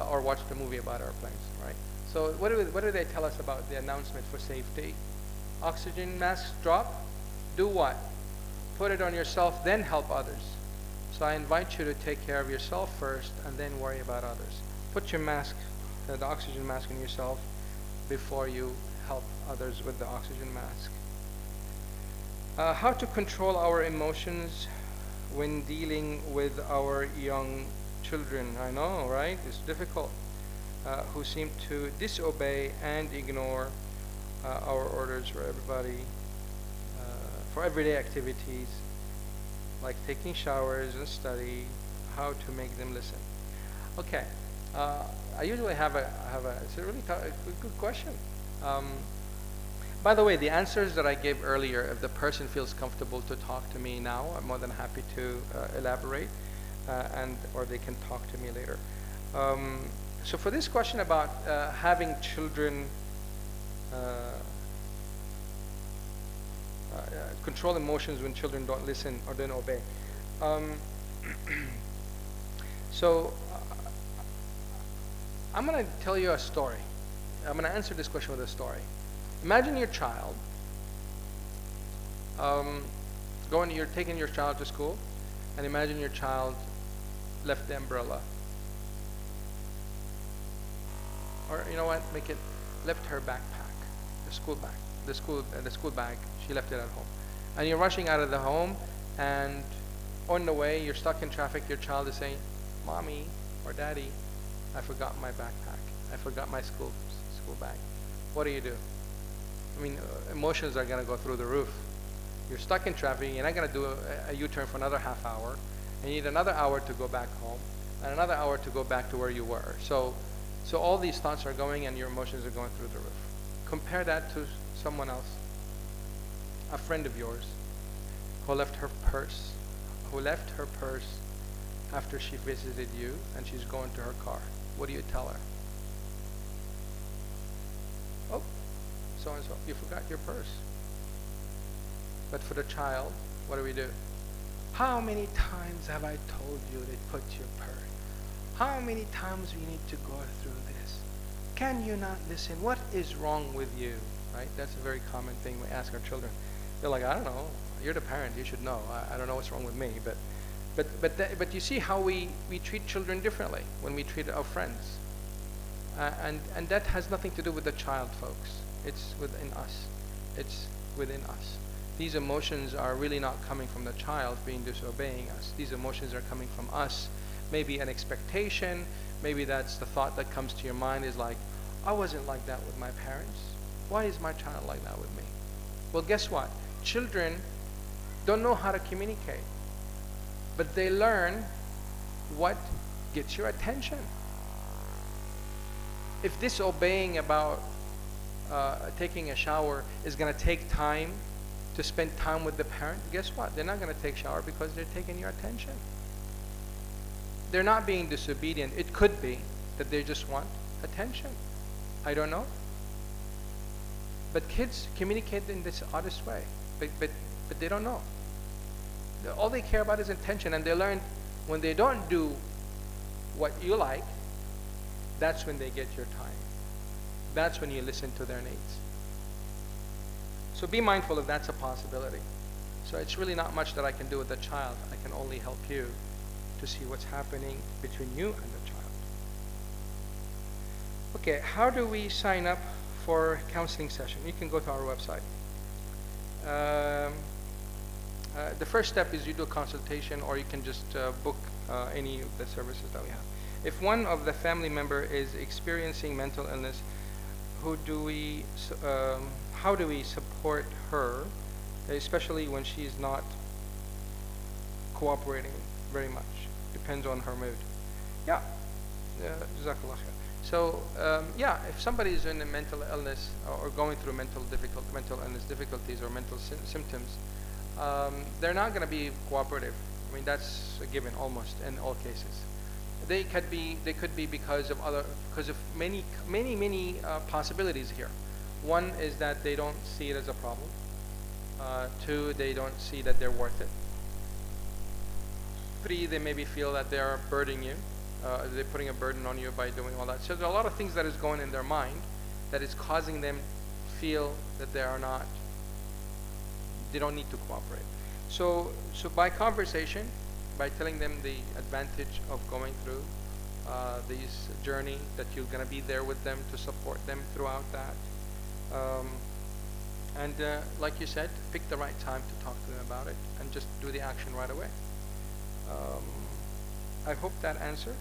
A: or watched a movie about airplanes, right? So what do they tell us about the announcement for safety? Oxygen masks drop. Do what? Put it on yourself, then help others. So I invite you to take care of yourself first, and then worry about others. Put your mask, the oxygen mask, on yourself before you help others with the oxygen mask. How to control our emotions when dealing with our young children. I know, right? It's difficult. Who seem to disobey and ignore our orders for everybody, for everyday activities, like taking showers and study. How to make them listen? Okay. I usually have it's a really good question. By the way, the answers that I gave earlier, if the person feels comfortable to talk to me now, I'm more than happy to elaborate, or they can talk to me later. So for this question about having children control emotions when children don't listen or don't obey. So I'm going to tell you a story. I'm going to answer this question with a story. Imagine your child, you're taking your child to school, and imagine your child left the umbrella. Or you know what, make it, left her backpack, the school bag, the school bag, she left it at home. And you're rushing out of the home, and on the way, you're stuck in traffic, your child is saying, Mommy or Daddy, I forgot my backpack. I forgot my school bag. What do you do? I mean, emotions are going to go through the roof. You're stuck in traffic. You're not going to do a U-turn for another half hour. You need another hour to go back home, and another hour to go back to where you were. So all these thoughts are going, and your emotions are going through the roof. Compare that to someone else, a friend of yours, who left her purse after she visited you, and she's going to her car. What do you tell her? Oh, so-and-so, you forgot your purse. But for the child, what do we do? How many times have I told you to put your purse? How many times we need to go through this? Can you not listen? What is wrong with you? Right? That's a very common thing we ask our children. They're like, I don't know. You're the parent. You should know. I don't know what's wrong with me. But you see how we treat children differently when we treat our friends. And that has nothing to do with the child, folks. It's within us. It's within us. These emotions are really not coming from the child being disobeying us. These emotions are coming from us. Maybe an expectation. Maybe that's the thought that comes to your mind is like, I wasn't like that with my parents. Why is my child like that with me? Well, guess what? Children don't know how to communicate. but they learn what gets your attention. If disobeying about taking a shower is going to take time to spend time with the parent, guess what? They're not going to take shower because they're taking your attention. They're not being disobedient. It could be that they just want attention. I don't know. But kids communicate in this oddest way. But they don't know. All they care about is attention, and they learn when they don't do what you like, that's when they get your time. That's when you listen to their needs. So be mindful if that's a possibility. So it's really not much that I can do with the child. I can only help you to see what's happening between you and the child. Okay, how do we sign up for counseling session? You can go to our website. The first step is you do a consultation, or you can just book any of the services that we have. If one of the family member is experiencing mental illness, how do we support her, especially when she's not cooperating very much? Depends on her mood. Yeah, Jazakallah khair. So yeah, if somebody is in a mental illness or going through mental illness difficulties or mental symptoms, they're not going to be cooperative. I mean, that's a given almost in all cases. They could be because of many possibilities here. One is that they don't see it as a problem. Two, they don't see that they're worth it. Three, they maybe feel that they are burdening you. They're putting a burden on you by doing all that. So there are a lot of things that is going in their mind that is causing them feel that they don't need to cooperate. So by conversation, by telling them the advantage of going through this journey, that you're going to be there with them to support them throughout that. And like you said, pick the right time to talk to them about it and just do the action right away. I hope that answered.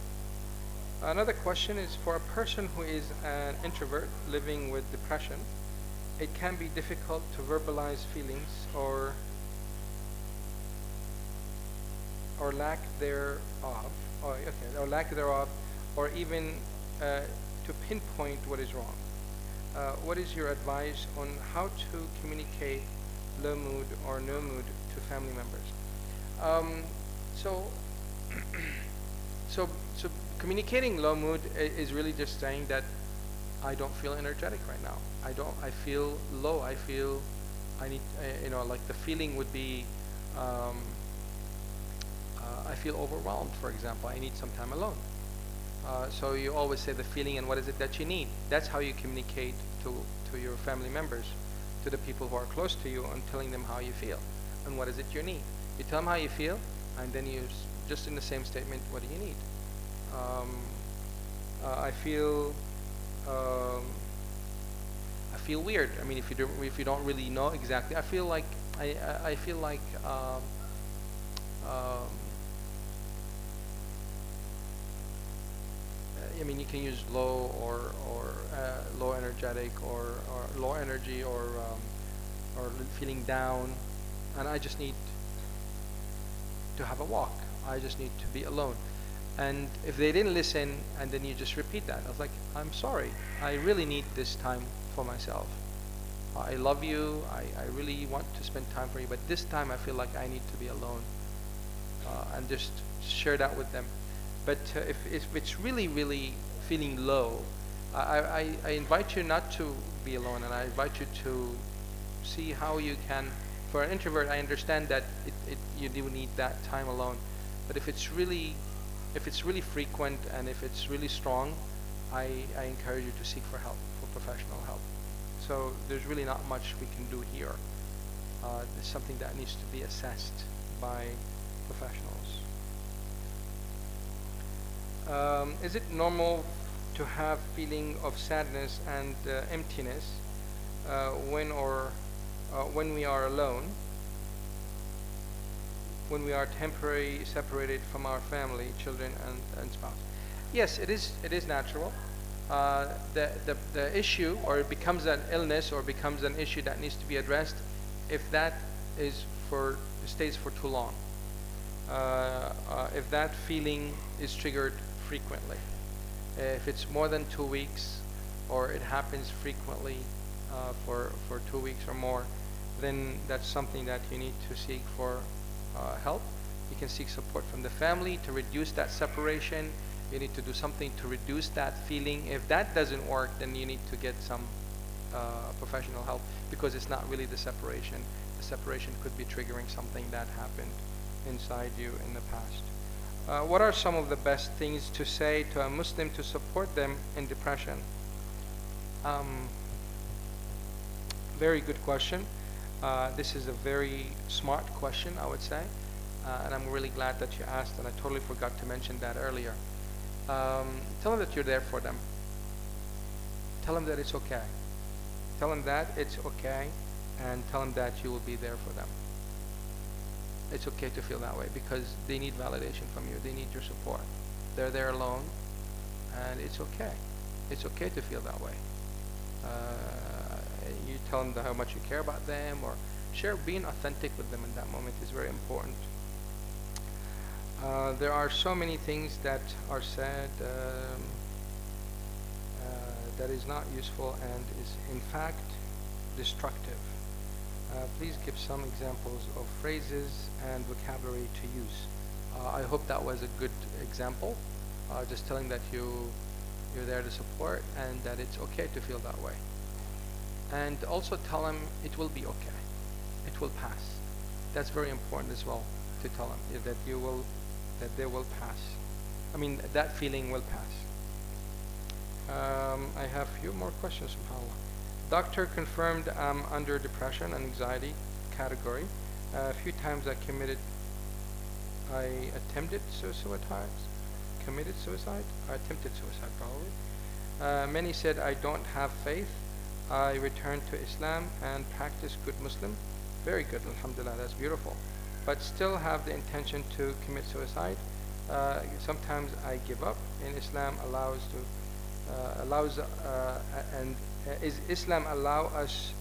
A: Another question is, for a person who is an introvert living with depression, it can be difficult to verbalize feelings or lack thereof, or even to pinpoint what is wrong. What is your advice on how to communicate low mood or no mood to family members? So communicating low mood is really just saying that I don't feel energetic right now. I feel low. I need, like the feeling would be, I feel overwhelmed, for example. I need some time alone. So you always say the feeling and what is it that you need. That's how you communicate to your family members, to the people who are close to you, and telling them how you feel and what is it you need. You tell them how you feel, and then you just in the same statement, what do you need? I feel weird. I mean, if you don't really know exactly, I feel like I feel like I mean, you can use low or low energetic or low energy or feeling down, and I just need to have a walk. I just need to be alone. And if they didn't listen, and then you just repeat that, I was like, I'm sorry, I really need this time for myself. I love you, I really want to spend time for you, but this time I feel like I need to be alone. And just share that with them. But if it's really feeling low, I invite you not to be alone, and I invite you to see how you can. For an introvert, I understand that you do need that time alone. But if it's really frequent and if it's really strong, I encourage you to seek for help, for professional help. So there's really not much we can do here. It's something that needs to be assessed by professionals. Is it normal to have feeling of sadness and emptiness when we are alone, when we are temporarily separated from our family, children and spouse? Yes, it is natural. The issue, or it becomes an illness or becomes an issue that needs to be addressed if that stays for too long. if that feeling is triggered frequently. If it's more than 2 weeks, or it happens frequently for 2 weeks or more, then that's something that you need to seek for help. You can seek support from the family to reduce that separation. You need to do something to reduce that feeling. If that doesn't work, then you need to get some professional help, because it's not really the separation. The separation could be triggering something that happened inside you in the past. What are some of the best things to say to a Muslim to support them in depression? Very good question. This is a very smart question, I would say, and I'm really glad that you asked, and I totally forgot to mention that earlier. Tell them that you're there for them. Tell them that it's okay. Tell them that it's okay, and tell them that you will be there for them. It's okay to feel that way, because they need validation from you. They need your support. They're there alone, and it's okay. It's okay to feel that way. You tell them how much you care about them, or being authentic with them in that moment is very important. There are so many things that are said that is not useful and is in fact destructive. Please give some examples of phrases and vocabulary to use. I hope that was a good example. Just telling that you're there to support, and that it's okay to feel that way. And also tell them it will be okay. It will pass. That's very important as well, to tell them that they will pass. I mean, that feeling will pass. I have a few more questions, subhanAllah. Doctor confirmed I'm under depression and anxiety category. A few times I attempted suicide. I attempted suicide probably. Many said I don't have faith. I returned to Islam and practice good Muslim. Very good, alhamdulillah, that's beautiful. But still have the intention to commit suicide. Sometimes I give up. In Islam is Islam allow us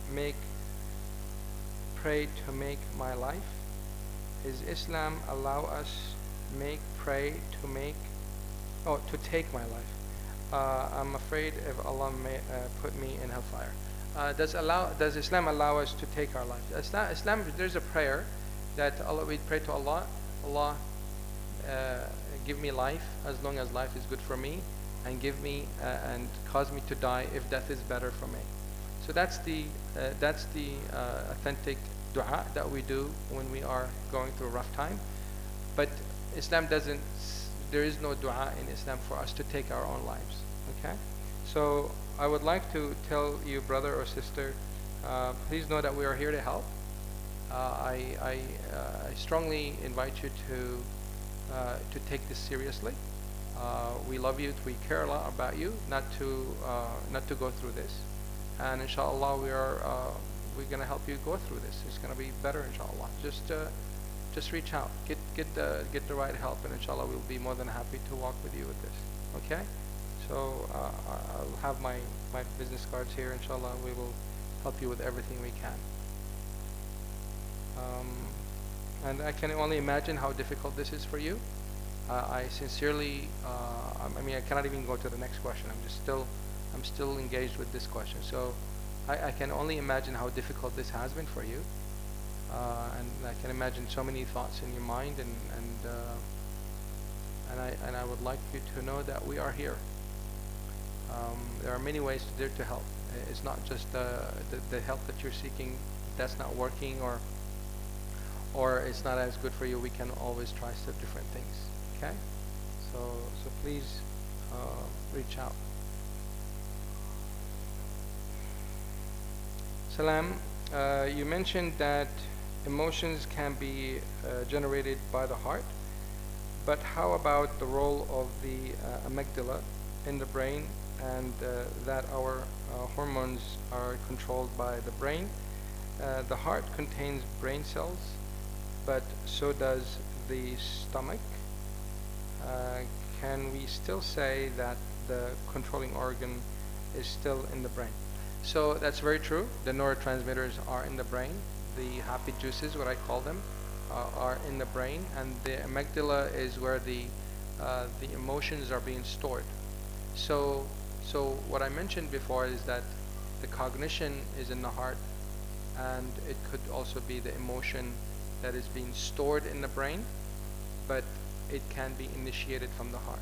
A: pray to make my life? Is Islam allow us pray to take my life? I'm afraid if Allah may put me in hellfire. Does Islam allow us to take our life? Islam, there's a prayer that we pray to Allah. Allah, give me life as long as life is good for me, and give me and cause me to die if death is better for me. So that's the authentic dua that we do when we are going through a rough time. But Islam doesn't. There is no dua in Islam for us to take our own lives. Okay? So I would like to tell you, brother or sister, please know that we are here to help. I strongly invite you to take this seriously. We love you. We care a lot about you. Not to go through this. And inshallah, we're gonna help you go through this. It's gonna be better, inshallah. Just reach out, get the right help, and inshallah we'll be more than happy to walk with you with this. Okay? So I'll have my business cards here. Inshallah, we will help you with everything we can. And I can only imagine how difficult this is for you. I sincerely, I mean, I cannot even go to the next question. I'm still engaged with this question. So I can only imagine how difficult this has been for you. And I can imagine so many thoughts in your mind, and I would like you to know that we are here. There are many ways to help. It's not just the help that you're seeking that's not working, or it's not as good for you. We can always try some different things. Okay? So please reach out. Salam. You mentioned that emotions can be generated by the heart, but how about the role of the amygdala in the brain, and that our hormones are controlled by the brain? The heart contains brain cells, but so does the stomach. Can we still say that the controlling organ is still in the brain? So that's very true. The neurotransmitters are in the brain. The happy juices, what I call them, are in the brain, and the amygdala is where the emotions are being stored. So, so what I mentioned before is that the cognition is in the heart, and it could also be the emotion that is being stored in the brain, but it can be initiated from the heart.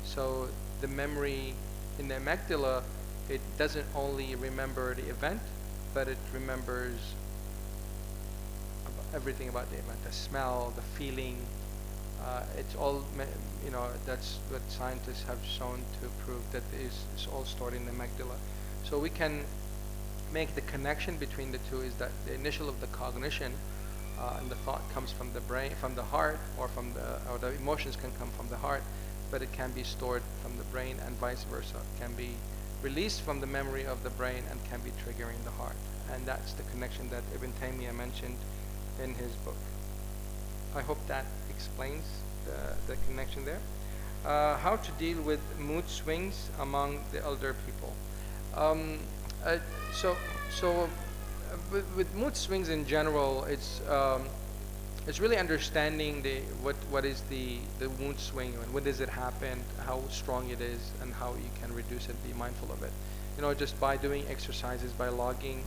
A: So the memory in the amygdala, it doesn't only remember the event, but it remembers everything about the event, the smell, the feeling. It's all, that's what scientists have shown to prove that is all stored in the amygdala. So we can make the connection between the two is that the initial of the cognition and the thought comes from the brain, from the heart, or or the emotions can come from the heart, but it can be stored from the brain and vice versa. It can be released from the memory of the brain and can be triggering the heart. And that's the connection that Ibn Taymiyyah mentioned in his book. I hope that explains the connection there. How to deal with mood swings among the elder people. Um, so with mood swings in general, it's really understanding what is the mood swing and when does it happen, how strong it is, and how you can reduce it, be mindful of it. Just by doing exercises, by logging